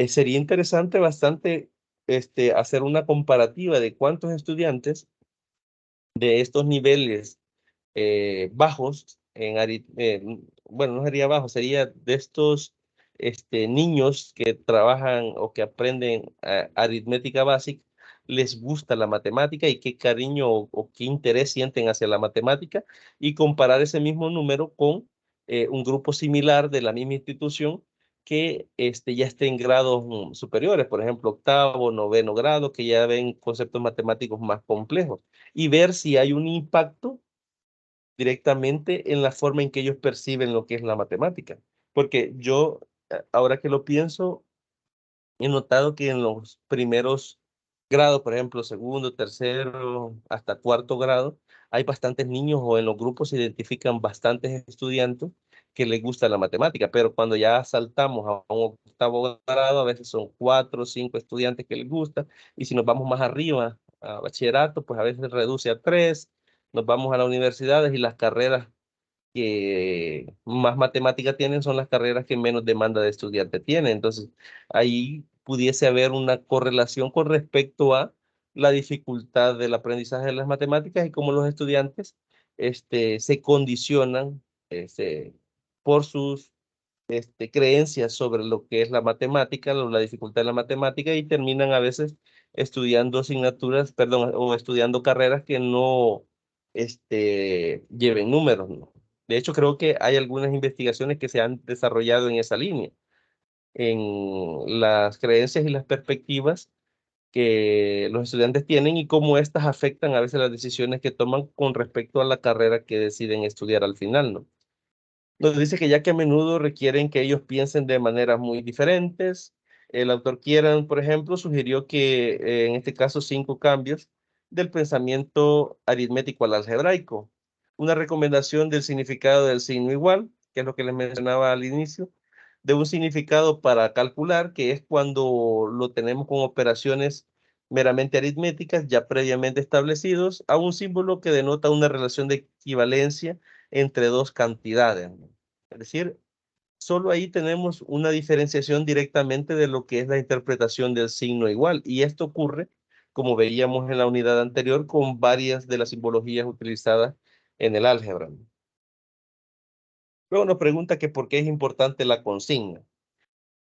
Sería interesante bastante hacer una comparativa de cuántos estudiantes de estos niveles bajos, bueno, no sería bajo, sería de estos niños que trabajan o que aprenden aritmética básica, les gusta la matemática y qué cariño o qué interés sienten hacia la matemática y comparar ese mismo número con un grupo similar de la misma institución que ya esté en grados superiores, por ejemplo, octavo, noveno grado, que ya ven conceptos matemáticos más complejos y ver si hay un impacto directamente en la forma en que ellos perciben lo que es la matemática. Porque yo, ahora que lo pienso, he notado que en los primeros grados, por ejemplo, segundo, tercero, hasta cuarto grado, hay bastantes niños o en los grupos se identifican bastantes estudiantes que les gusta la matemática, pero cuando ya saltamos a un octavo grado, a veces son 4 o 5 estudiantes que les gusta, y si nos vamos más arriba, a bachillerato, pues a veces reduce a 3, nos vamos a las universidades y las carreras que más matemática tienen son las carreras que menos demanda de estudiante tienen. Entonces, ahí pudiese haber una correlación con respecto a la dificultad del aprendizaje de las matemáticas y cómo los estudiantes se condicionan por sus creencias sobre lo que es la matemática, la dificultad de la matemática y terminan a veces estudiando asignaturas, perdón, o estudiando carreras que no lleven números, ¿no? De hecho, creo que hay algunas investigaciones que se han desarrollado en esa línea, en las creencias y las perspectivas que los estudiantes tienen y cómo éstas afectan a veces las decisiones que toman con respecto a la carrera que deciden estudiar al final, ¿no? Nos dice que ya que a menudo requieren que ellos piensen de maneras muy diferentes, el autor Kieran, por ejemplo, sugirió que en este caso 5 cambios del pensamiento aritmético al algebraico, una recomendación del significado del signo igual, que es lo que les mencionaba al inicio, de un significado para calcular, que es cuando lo tenemos con operaciones meramente aritméticas ya previamente establecidos, a un símbolo que denota una relación de equivalencia entre dos cantidades, ¿no? Es decir, solo ahí tenemos una diferenciación directamente de lo que es la interpretación del signo igual. Y esto ocurre, como veíamos en la unidad anterior, con varias de las simbologías utilizadas en el álgebra. Luego nos pregunta que por qué es importante la consigna.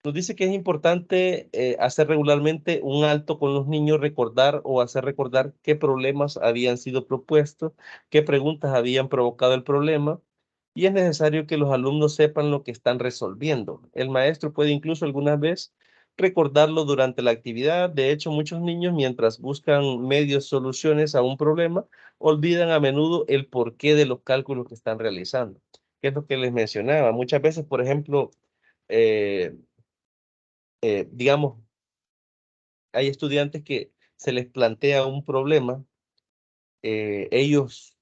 Nos dice que es importante hacer regularmente un alto con los niños, recordar o hacer recordar qué problemas habían sido propuestos, qué preguntas habían provocado el problema, y es necesario que los alumnos sepan lo que están resolviendo. El maestro puede incluso algunas veces recordarlo durante la actividad. De hecho, muchos niños, mientras buscan medios soluciones a un problema, olvidan a menudo el porqué de los cálculos que están realizando. ¿Qué es lo que les mencionaba? Muchas veces, por ejemplo, eh, digamos, hay estudiantes que se les plantea un problema, ellos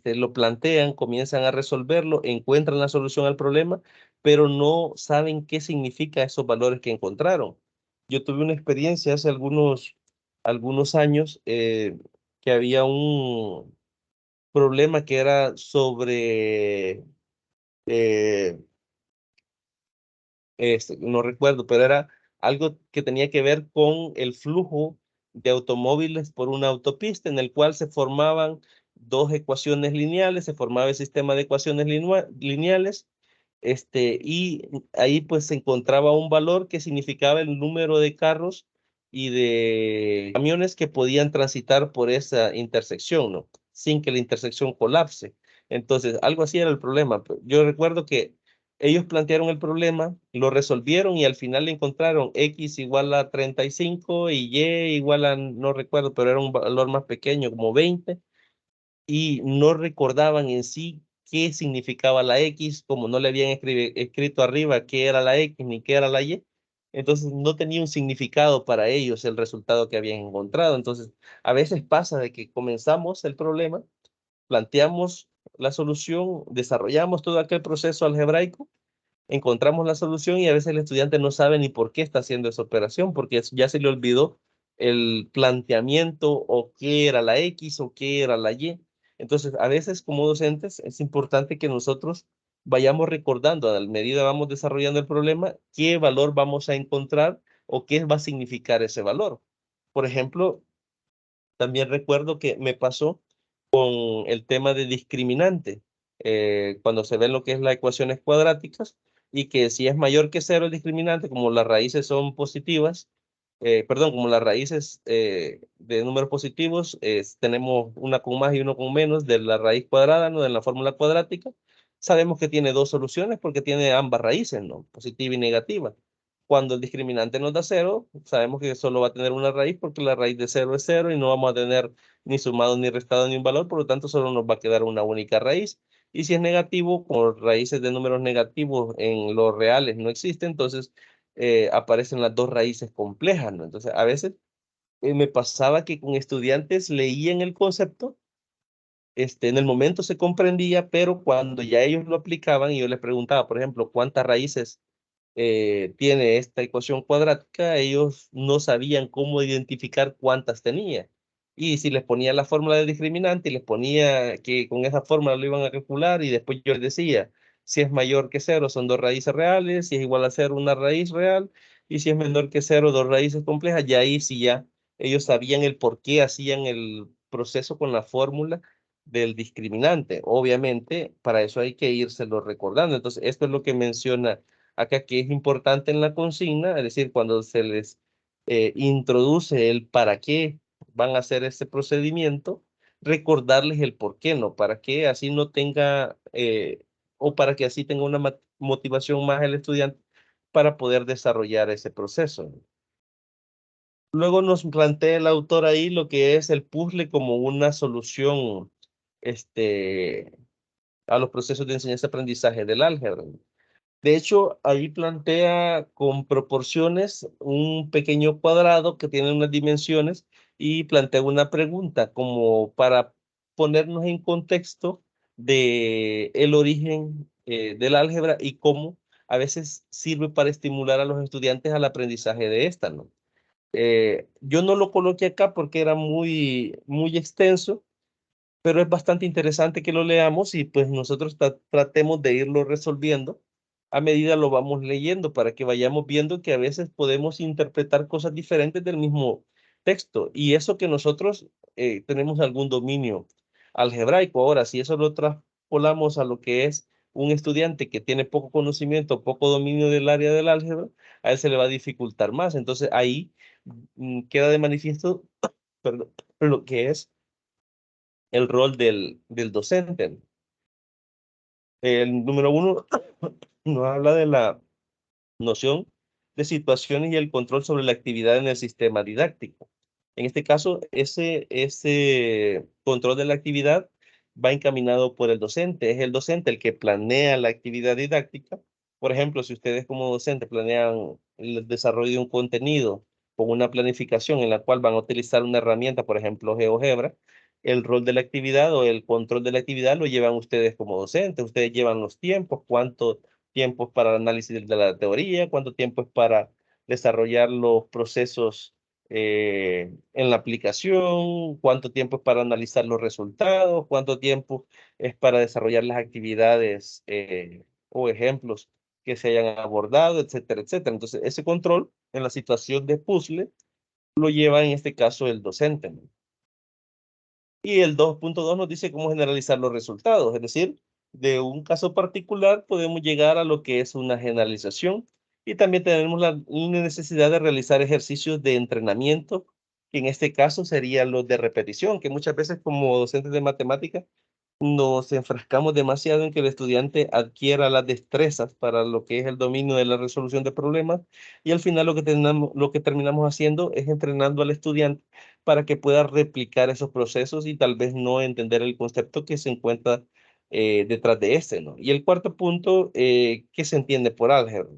lo plantean, comienzan a resolverlo, encuentran la solución al problema, pero no saben qué significa esos valores que encontraron. Yo tuve una experiencia hace algunos años que había un problema que era sobre eh, no recuerdo, pero era algo que tenía que ver con el flujo de automóviles por una autopista en el cual se formaban dos ecuaciones lineales, se formaba el sistema de ecuaciones lineales, y ahí pues se encontraba un valor que significaba el número de carros y de camiones que podían transitar por esa intersección, ¿no? Sin que la intersección colapse. Entonces, algo así era el problema. Yo recuerdo que ellos plantearon el problema, lo resolvieron y al final le encontraron X igual a 35 y Y igual a, no recuerdo, pero era un valor más pequeño, como 20, y no recordaban en sí qué significaba la X, como no le habían escrito arriba qué era la X ni qué era la Y, entonces no tenía un significado para ellos el resultado que habían encontrado. Entonces, a veces pasa de que comenzamos el problema, planteamos la solución, desarrollamos todo aquel proceso algebraico, encontramos la solución y a veces el estudiante no sabe ni por qué está haciendo esa operación, porque ya se le olvidó el planteamiento o qué era la X o qué era la Y. Entonces, a veces como docentes es importante que nosotros vayamos recordando a medida vamos desarrollando el problema, qué valor vamos a encontrar o qué va a significar ese valor. Por ejemplo, también recuerdo que me pasó con el tema de discriminante, cuando se ven lo que es las ecuaciones cuadráticas y que si es mayor que cero el discriminante, como las raíces son positivas, perdón, como las raíces de números positivos, tenemos una con más y uno con menos de la raíz cuadrada, ¿no? De la fórmula cuadrática, sabemos que tiene dos soluciones porque tiene ambas raíces, ¿no? Positiva y negativa. Cuando el discriminante nos da cero, sabemos que solo va a tener una raíz porque la raíz de cero es cero y no vamos a tener ni sumado ni restado ni un valor, por lo tanto solo nos va a quedar una única raíz. Y si es negativo, como raíces de números negativos en los reales no existen, entonces aparecen las dos raíces complejas, ¿no? Entonces a veces me pasaba que con estudiantes leían el concepto, en el momento se comprendía, pero cuando ya ellos lo aplicaban y yo les preguntaba, por ejemplo, ¿cuántas raíces tiene esta ecuación cuadrática? Ellos no sabían cómo identificar cuántas tenía. Y si les ponía la fórmula de discriminante y les ponía que con esa fórmula lo iban a calcular y después yo les decía, si es mayor que cero son dos raíces reales, si es igual a cero una raíz real, y si es menor que cero dos raíces complejas, ya ahí sí ya ellos sabían el por qué hacían el proceso con la fórmula del discriminante. Obviamente, para eso hay que írselo recordando. Entonces, esto es lo que menciona acá, que es importante en la consigna, es decir, cuando se les introduce el para qué van a hacer este procedimiento, recordarles el por qué no, para que así no tenga, o para que así tenga una motivación más el estudiante para poder desarrollar ese proceso. Luego nos plantea el autor ahí lo que es el puzzle como una solución, a los procesos de enseñanza-aprendizaje del álgebra. De hecho, ahí plantea con proporciones un pequeño cuadrado que tiene unas dimensiones y plantea una pregunta como para ponernos en contexto de el origen del álgebra y cómo a veces sirve para estimular a los estudiantes al aprendizaje de esta, ¿no? Yo no lo coloqué acá porque era muy extenso, pero es bastante interesante que lo leamos y pues nosotros tratemos de irlo resolviendo a medida lo vamos leyendo para que vayamos viendo que a veces podemos interpretar cosas diferentes del mismo texto y eso que nosotros tenemos algún dominio algebraico. Ahora, si eso lo traspolamos a lo que es un estudiante que tiene poco conocimiento, poco dominio del área del álgebra, a él se le va a dificultar más. Entonces ahí queda de manifiesto, perdón, lo que es el rol del docente. El número uno nos habla de la noción de situaciones y el control sobre la actividad en el sistema didáctico. En este caso, ese control de la actividad va encaminado por el docente. Es el docente el que planea la actividad didáctica. Por ejemplo, si ustedes como docente planean el desarrollo de un contenido con una planificación en la cual van a utilizar una herramienta, por ejemplo, GeoGebra, el rol de la actividad o el control de la actividad lo llevan ustedes como docentes. Ustedes llevan los tiempos, cuánto tiempo es para el análisis de la teoría, cuánto tiempo es para desarrollar los procesos en la aplicación, cuánto tiempo es para analizar los resultados, cuánto tiempo es para desarrollar las actividades o ejemplos que se hayan abordado, etcétera, etcétera. Entonces, ese control en la situación de puzzle lo lleva en este caso el docente, ¿no? Y el 2.2 nos dice cómo generalizar los resultados, es decir, de un caso particular podemos llegar a lo que es una generalización y también tenemos la necesidad de realizar ejercicios de entrenamiento, que en este caso serían los de repetición, que muchas veces como docentes de matemáticas nos enfrascamos demasiado en que el estudiante adquiera las destrezas para lo que es el dominio de la resolución de problemas y al final lo que terminamos haciendo es entrenando al estudiante para que pueda replicar esos procesos y tal vez no entender el concepto que se encuentra detrás de este, ¿no? Y el cuarto punto, ¿qué se entiende por álgebra?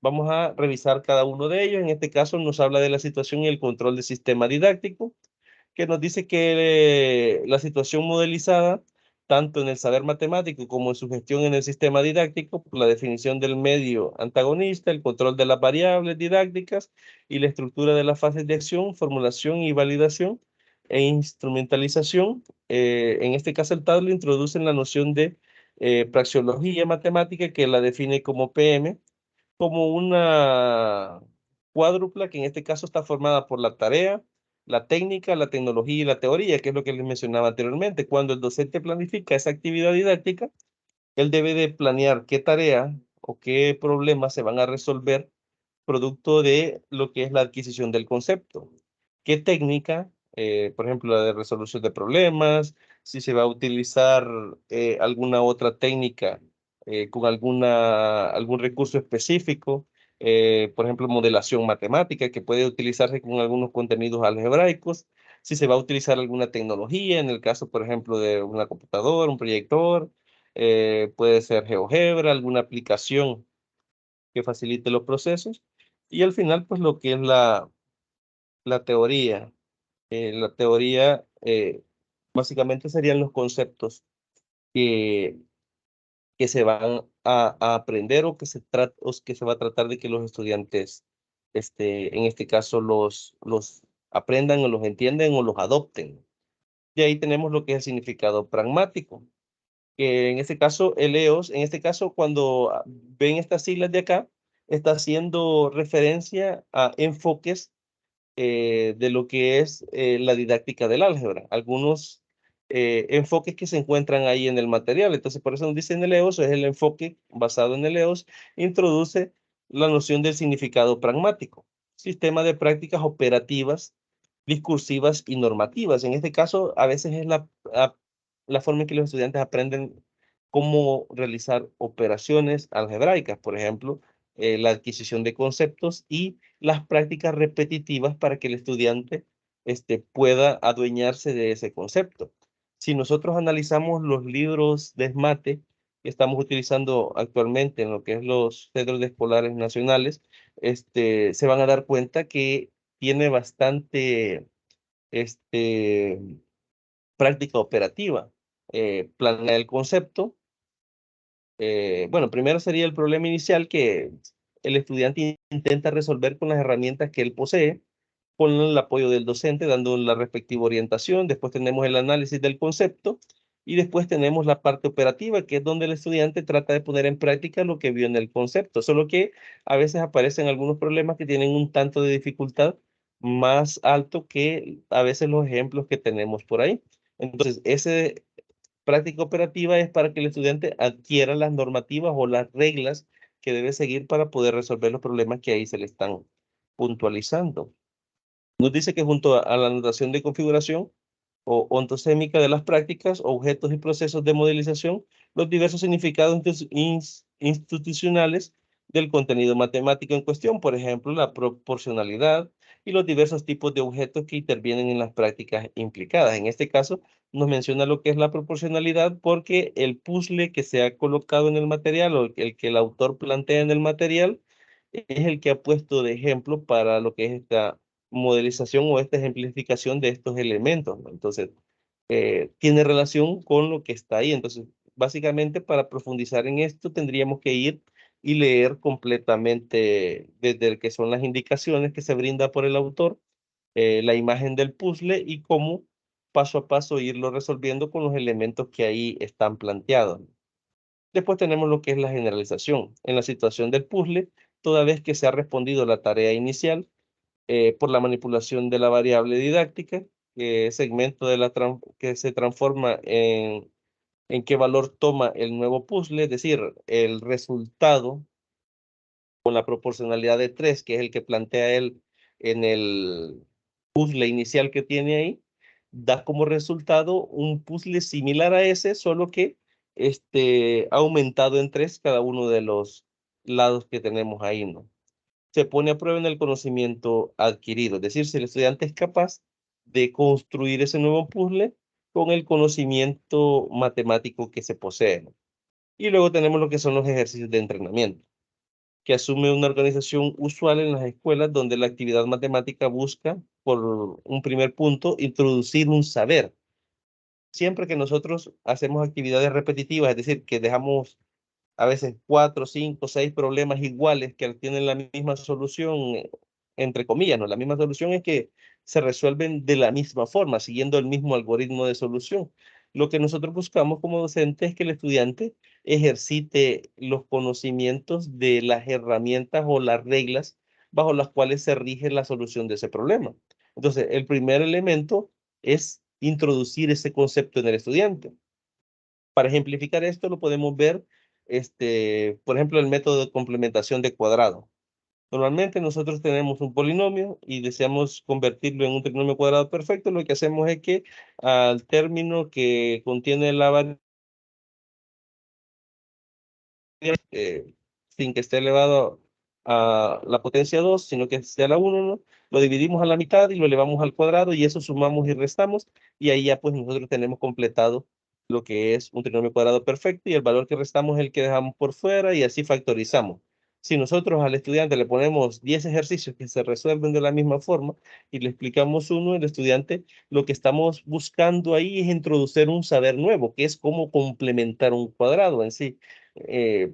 Vamos a revisar cada uno de ellos. En este caso nos habla de la situación y el control del sistema didáctico que nos dice que la situación modelizada, tanto en el saber matemático como en su gestión en el sistema didáctico, por la definición del medio antagonista, el control de las variables didácticas y la estructura de las fases de acción, formulación y validación e instrumentalización. En este caso, el Tadler introduce la noción de praxeología matemática que la define como PM, como una cuádrupla que en este caso está formada por la tarea, la técnica, la tecnología y la teoría, que es lo que les mencionaba anteriormente. Cuando el docente planifica esa actividad didáctica, él debe de planear qué tarea o qué problemas se van a resolver producto de lo que es la adquisición del concepto. ¿Qué técnica? Por ejemplo, la de resolución de problemas, si se va a utilizar alguna otra técnica con algún recurso específico, por ejemplo, modelación matemática que puede utilizarse con algunos contenidos algebraicos, si se va a utilizar alguna tecnología, en el caso, por ejemplo, de una computadora, un proyector, puede ser GeoGebra, alguna aplicación que facilite los procesos. Y al final, pues lo que es la teoría. La teoría básicamente serían los conceptos que, que se van a aprender o o que se va a tratar de que los estudiantes, en este caso, los aprendan o los entiendan o los adopten. Y ahí tenemos lo que es el significado pragmático, que en este caso, el EOS, en este caso, cuando ven estas siglas de acá, está haciendo referencia a enfoques de lo que es la didáctica del álgebra, algunos enfoques que se encuentran ahí en el material. Entonces, por eso nos dicen el EOS, es el enfoque basado en el EOS, introduce la noción del significado pragmático, sistema de prácticas operativas, discursivas y normativas. En este caso, a veces es la forma en que los estudiantes aprenden cómo realizar operaciones algebraicas, por ejemplo, la adquisición de conceptos y las prácticas repetitivas para que el estudiante pueda adueñarse de ese concepto. Si nosotros analizamos los libros de SMATE que estamos utilizando actualmente en lo que es los centros de escolares nacionales, se van a dar cuenta que tiene bastante este, práctica operativa. Planear el concepto, bueno, primero sería el problema inicial que el estudiante intenta resolver con las herramientas que él posee, con el apoyo del docente, dando la respectiva orientación. Después tenemos el análisis del concepto y después tenemos la parte operativa, que es donde el estudiante trata de poner en práctica lo que vio en el concepto, solo que a veces aparecen algunos problemas que tienen un tanto de dificultad más alto que a veces los ejemplos que tenemos por ahí. Entonces, ese práctica operativa es para que el estudiante adquiera las normativas o las reglas que debe seguir para poder resolver los problemas que ahí se le están puntualizando. Nos dice que junto a la notación de configuración o ontosémica de las prácticas, objetos y procesos de modelización, los diversos significados institucionales del contenido matemático en cuestión, por ejemplo, la proporcionalidad y los diversos tipos de objetos que intervienen en las prácticas implicadas. En este caso, nos menciona lo que es la proporcionalidad porque el puzzle que se ha colocado en el material o el que el autor plantea en el material es el que ha puesto de ejemplo para lo que es esta modelización o esta ejemplificación de estos elementos, ¿no? Entonces, tiene relación con lo que está ahí. Entonces, básicamente, para profundizar en esto, tendríamos que ir y leer completamente desde el que son las indicaciones que se brinda por el autor, la imagen del puzzle y cómo paso a paso irlo resolviendo con los elementos que ahí están planteados. Después tenemos lo que es la generalización. En la situación del puzzle, toda vez que se ha respondido la tarea inicial, por la manipulación de la variable didáctica, segmento de que se transforma en qué valor toma el nuevo puzzle, es decir, el resultado con la proporcionalidad de 3, que es el que plantea él en el puzzle inicial que tiene ahí, da como resultado un puzzle similar a ese, solo que ha aumentado en 3 cada uno de los lados que tenemos ahí, ¿no? Se pone a prueba en el conocimiento adquirido, es decir, si el estudiante es capaz de construir ese nuevo puzzle con el conocimiento matemático que se posee, ¿no? Y luego tenemos lo que son los ejercicios de entrenamiento, que asume una organización usual en las escuelas donde la actividad matemática busca, por un primer punto, introducir un saber. Siempre que nosotros hacemos actividades repetitivas, es decir, que dejamos a veces 4, 5, 6 problemas iguales que tienen la misma solución, entre comillas, ¿no? La misma solución es que se resuelven de la misma forma, siguiendo el mismo algoritmo de solución. Lo que nosotros buscamos como docente es que el estudiante ejercite los conocimientos de las herramientas o las reglas bajo las cuales se rige la solución de ese problema. Entonces, el primer elemento es introducir ese concepto en el estudiante. Para ejemplificar esto lo podemos ver, por ejemplo, el método de complementación de cuadrado. Normalmente nosotros tenemos un polinomio y deseamos convertirlo en un trinomio cuadrado perfecto. Lo que hacemos es que al término que contiene la variable, sin que esté elevado a la potencia 2, sino que sea la 1, ¿no? Lo dividimos a la mitad y lo elevamos al cuadrado y eso sumamos y restamos y ahí ya pues nosotros tenemos completado lo que es un trinomio cuadrado perfecto y el valor que restamos es el que dejamos por fuera y así factorizamos. Si nosotros al estudiante le ponemos 10 ejercicios que se resuelven de la misma forma y le explicamos uno, el estudiante lo que estamos buscando ahí es introducir un saber nuevo, que es cómo complementar un cuadrado en sí. Eh,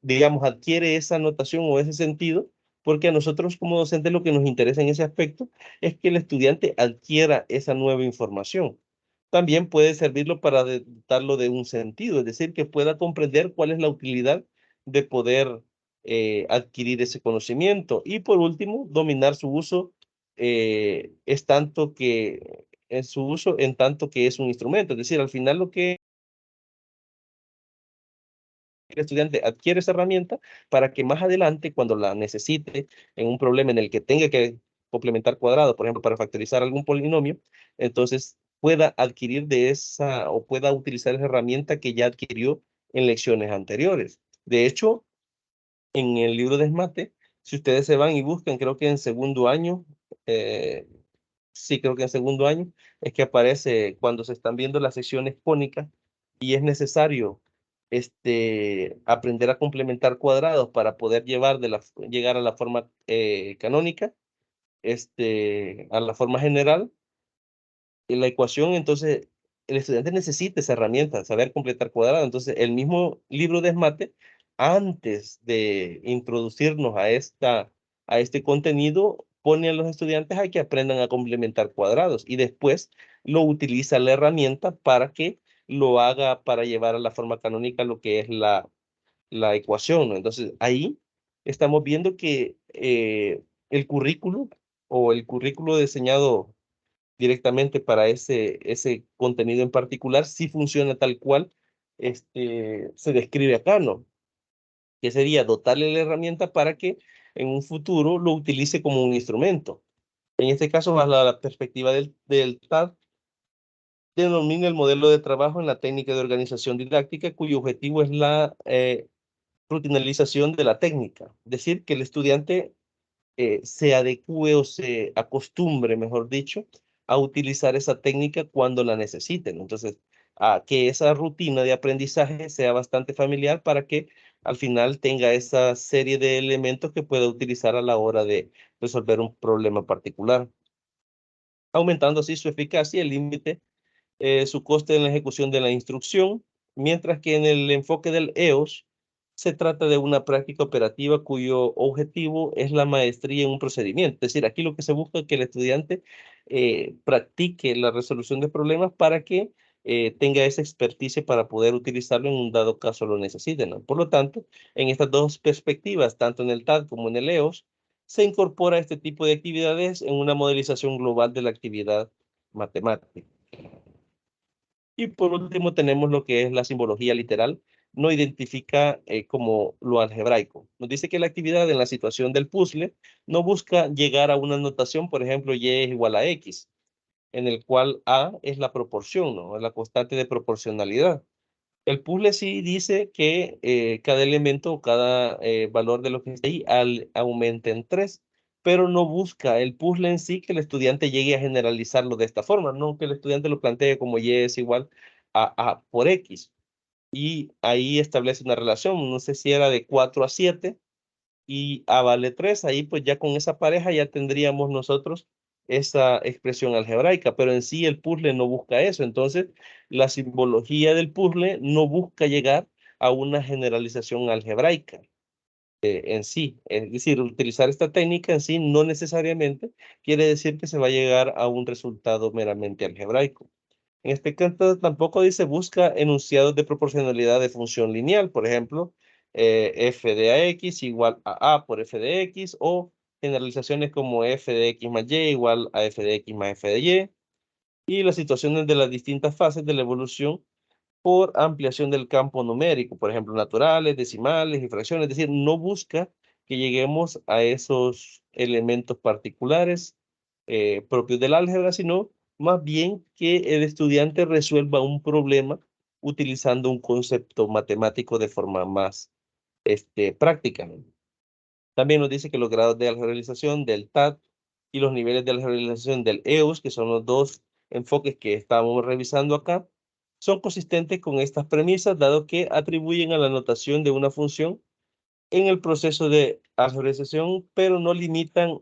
digamos, adquiere esa notación o ese sentido, porque a nosotros como docentes lo que nos interesa en ese aspecto es que el estudiante adquiera esa nueva información. También puede servirlo para dotarlo de un sentido, es decir, que pueda comprender cuál es la utilidad de poder adquirir ese conocimiento. Y por último, dominar su uso es tanto que, en su uso en tanto que es un instrumento. Es decir, al final lo que el estudiante adquiere esa herramienta para que más adelante, cuando la necesite en un problema en el que tenga que complementar cuadrados, por ejemplo, para factorizar algún polinomio, entonces pueda adquirir de esa o pueda utilizar esa herramienta que ya adquirió en lecciones anteriores. De hecho, en el libro de Esmate, si ustedes se van y buscan, creo que en segundo año, eh, sí, creo que en segundo año, es que aparece cuando se están viendo las secciones cónicas y es necesario aprender a complementar cuadrados para poder llegar a la forma canónica, a la forma general. Y la ecuación, entonces, el estudiante necesita esa herramienta, saber completar cuadrado. Entonces, el mismo libro de SMATE, antes de introducirnos a este contenido, pone a los estudiantes a que aprendan a complementar cuadrados y después lo utiliza la herramienta para que lo haga para llevar a la forma canónica lo que es la ecuación, ¿no? Entonces, ahí estamos viendo que el currículo o el currículo diseñado directamente para ese contenido en particular sí funciona tal cual se describe acá, ¿no? Que sería dotarle la herramienta para que en un futuro lo utilice como un instrumento. En este caso, bajo la perspectiva del TAD, denomina el modelo de trabajo en la técnica de organización didáctica, cuyo objetivo es la rutinalización de la técnica. Es decir, que el estudiante se adecue o se acostumbre, mejor dicho, a utilizar esa técnica cuando la necesiten. Entonces, a que esa rutina de aprendizaje sea bastante familiar para que al final tenga esa serie de elementos que pueda utilizar a la hora de resolver un problema particular, aumentando así su eficacia y el límite su coste en la ejecución de la instrucción, mientras que en el enfoque del EOS se trata de una práctica operativa cuyo objetivo es la maestría en un procedimiento. Es decir, aquí lo que se busca es que el estudiante practique la resolución de problemas para que tenga esa experticia para poder utilizarlo en un dado caso lo necesite, ¿no? Por lo tanto, en estas dos perspectivas, tanto en el TAD como en el EOS, se incorpora este tipo de actividades en una modelización global de la actividad matemática. Y por último tenemos lo que es la simbología literal. No identifica como lo algebraico. Nos dice que la actividad en la situación del puzzle no busca llegar a una notación, por ejemplo, y es igual a x, en el cual a es la proporción, ¿no? Es la constante de proporcionalidad. El puzzle sí dice que cada elemento o cada valor de lo que está ahí aumenta en 3, pero no busca el puzzle en sí que el estudiante llegue a generalizarlo de esta forma, no que el estudiante lo plantee como y es igual a por x. Y ahí establece una relación, no sé si era de 4 a 7 y A vale 3, ahí pues ya con esa pareja ya tendríamos nosotros esa expresión algebraica, pero en sí el puzzle no busca eso. Entonces, la simbología del puzzle no busca llegar a una generalización algebraica en sí. Es decir, utilizar esta técnica en sí no necesariamente quiere decir que se va a llegar a un resultado meramente algebraico. En este caso tampoco dice busca enunciados de proporcionalidad de función lineal, por ejemplo, f de ax igual a por f de x, o generalizaciones como f de x más y igual a f de x más f de y las situaciones de las distintas fases de la evolución por ampliación del campo numérico, por ejemplo, naturales, decimales y fracciones. Es decir, no busca que lleguemos a esos elementos particulares propios del álgebra, sino más bien que el estudiante resuelva un problema utilizando un concepto matemático de forma más práctica, ¿no? También nos dice que los grados de algebraización del TAD y los niveles de algebraización del EOS, que son los dos enfoques que estamos revisando acá, son consistentes con estas premisas, dado que atribuyen a la notación de una función en el proceso de algebraización, pero no limitan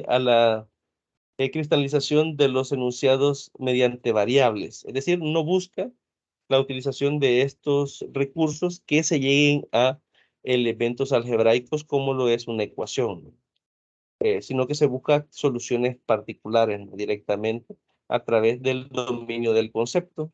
a la cristalización de los enunciados mediante variables. Es decir, no busca la utilización de estos recursos que se lleguen a elementos algebraicos como lo es una ecuación, ¿no? Sino que se busca soluciones particulares, ¿no? Directamente a través del dominio del concepto,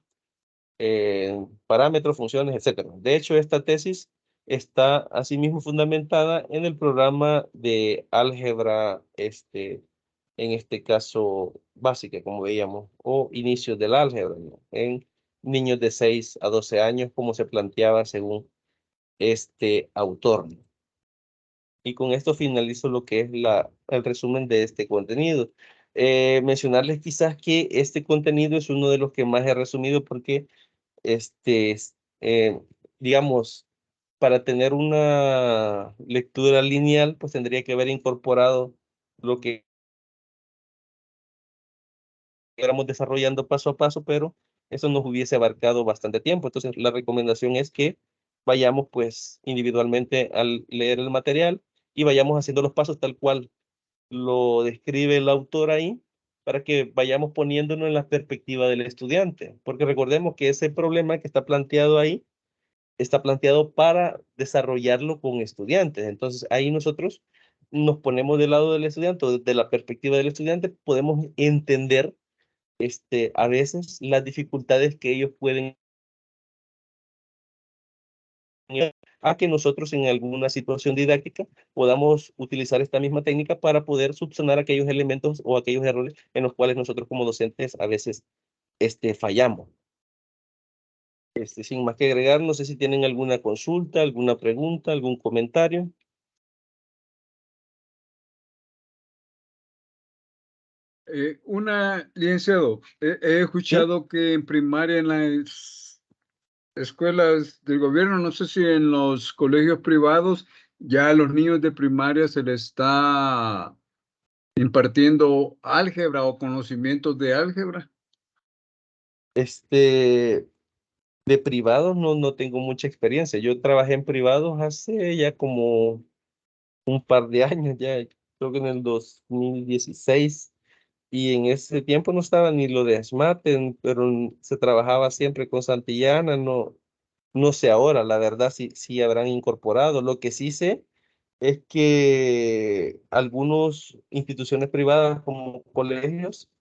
parámetros, funciones, etcétera. De hecho, esta tesis está asimismo fundamentada en el programa de álgebra, en este caso básica, como veíamos, o inicios del álgebra, ¿no? En niños de 6 a 12 años, como se planteaba según este autor, ¿no? Y con esto finalizo lo que es el resumen de este contenido. Mencionarles quizás que este contenido es uno de los que más he resumido porque eh, digamos, para tener una lectura lineal, pues tendría que haber incorporado lo que fuéramos desarrollando paso a paso, pero eso nos hubiese abarcado bastante tiempo. Entonces, la recomendación es que vayamos pues individualmente al leer el material y vayamos haciendo los pasos tal cual lo describe el autor ahí para que vayamos poniéndonos en la perspectiva del estudiante, porque recordemos que ese problema que está planteado ahí está planteado para desarrollarlo con estudiantes. Entonces, ahí nosotros nos ponemos del lado del estudiante, o de la perspectiva del estudiante, podemos entender a veces las dificultades que ellos pueden a que nosotros en alguna situación didáctica podamos utilizar esta misma técnica para poder subsanar aquellos elementos o aquellos errores en los cuales nosotros como docentes a veces fallamos. Sin más que agregar, no sé si tienen alguna consulta, alguna pregunta, algún comentario. Licenciado, he ¿Sí? escuchado que en primaria, en las escuelas del gobierno, no sé si en los colegios privados, ya a los niños de primaria se les está impartiendo álgebra o conocimientos de álgebra. De privados no tengo mucha experiencia. Yo trabajé en privados hace ya como un par de años, ya creo que en el 2016. Y en ese tiempo no estaba ni lo de Asmaten, pero se trabajaba siempre con Santillana, no sé ahora, la verdad, si habrán incorporado. Lo que sí sé es que algunas instituciones privadas como colegios,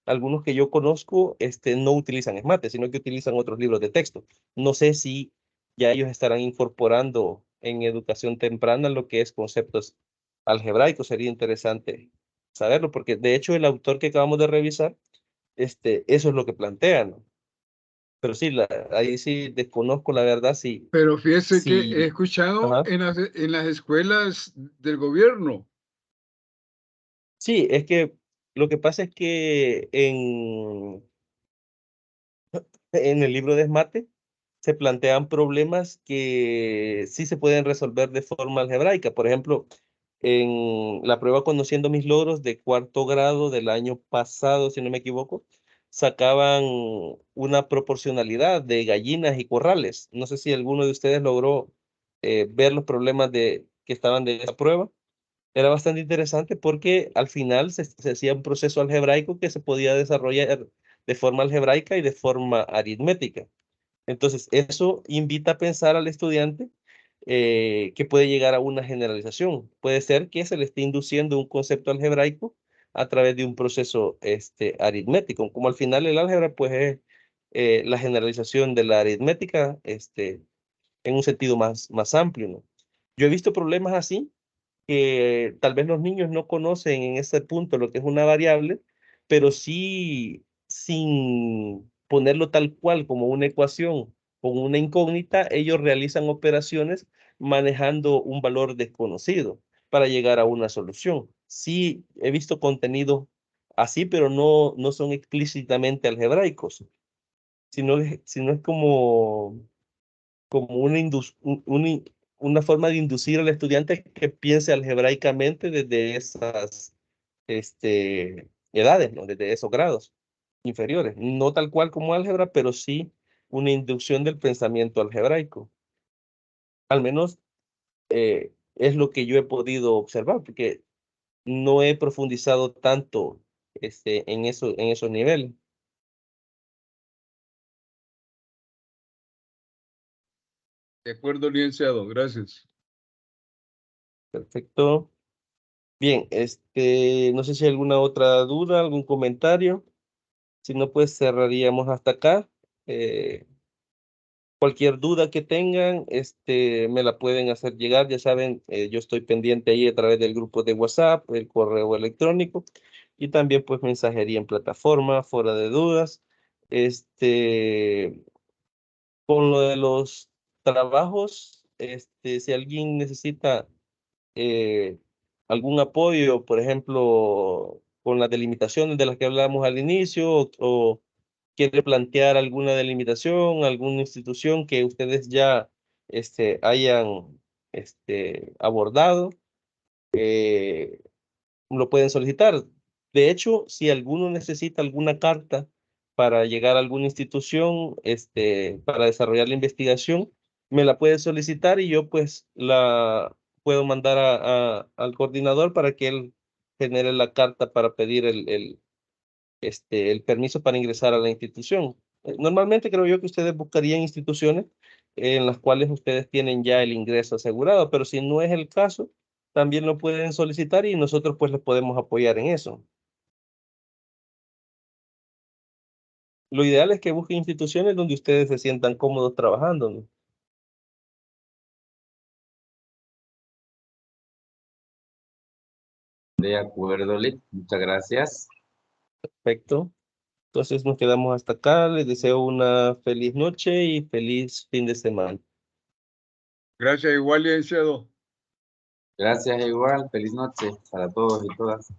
algunos que yo conozco, no utilizan Esmate, sino que utilizan otros libros de texto. No sé si ya ellos estarán incorporando en educación temprana lo que es conceptos algebraicos. Sería interesante saberlo, porque de hecho el autor que acabamos de revisar, eso es lo que plantea, ¿no? Pero sí, ahí sí desconozco la verdad, Pero fíjese que he si, escuchado ajá. en las escuelas del gobierno. Sí, es que lo que pasa es que en el libro de Esmate se plantean problemas que sí se pueden resolver de forma algebraica. Por ejemplo, en la prueba Conociendo mis logros de cuarto grado del año pasado, si no me equivoco, sacaban una proporcionalidad de gallinas y corrales. No sé si alguno de ustedes logró ver los problemas que estaban de esa prueba. Era bastante interesante porque al final se hacía un proceso algebraico que se podía desarrollar de forma algebraica y de forma aritmética. Entonces, eso invita a pensar al estudiante que puede llegar a una generalización. Puede ser que se le esté induciendo un concepto algebraico a través de un proceso aritmético, como al final el álgebra pues es la generalización de la aritmética en un sentido más amplio, ¿no? Yo he visto problemas así que tal vez los niños no conocen en ese punto lo que es una variable, pero sí sin ponerlo tal cual como una ecuación, como una incógnita, ellos realizan operaciones manejando un valor desconocido para llegar a una solución. Sí, he visto contenido así, pero no son explícitamente algebraicos, sino es como una forma de inducir al estudiante que piense algebraicamente desde esas edades, ¿no? Desde esos grados inferiores. No tal cual como álgebra, pero sí una inducción del pensamiento algebraico. Al menos es lo que yo he podido observar, porque no he profundizado tanto en esos niveles. De acuerdo, licenciado, gracias. Perfecto. Bien, no sé si hay alguna otra duda, algún comentario. Si no, pues cerraríamos hasta acá. Eh, Cualquier duda que tengan, me la pueden hacer llegar. Ya saben, yo estoy pendiente ahí a través del grupo de WhatsApp, el correo electrónico y también pues mensajería en plataforma, fuera de dudas. Este, con lo de los trabajos, si alguien necesita eh, algún apoyo, por ejemplo, con las delimitaciones de las que hablábamos al inicio, o quiere plantear alguna delimitación, alguna institución que ustedes ya hayan abordado, eh, lo pueden solicitar. De hecho, si alguno necesita alguna carta para llegar a alguna institución, para desarrollar la investigación, me la puede solicitar y yo pues la puedo mandar al coordinador para que él genere la carta para pedir el permiso para ingresar a la institución. Normalmente creo yo que ustedes buscarían instituciones en las cuales ustedes tienen ya el ingreso asegurado, pero si no es el caso, también lo pueden solicitar y nosotros pues les podemos apoyar en eso. Lo ideal es que busquen instituciones donde ustedes se sientan cómodos trabajando, ¿no? De acuerdo, Lick. Muchas gracias. Perfecto. Entonces nos quedamos hasta acá. Les deseo una feliz noche y feliz fin de semana. Gracias, igual, licenciado. Gracias igual. Feliz noche para todos y todas.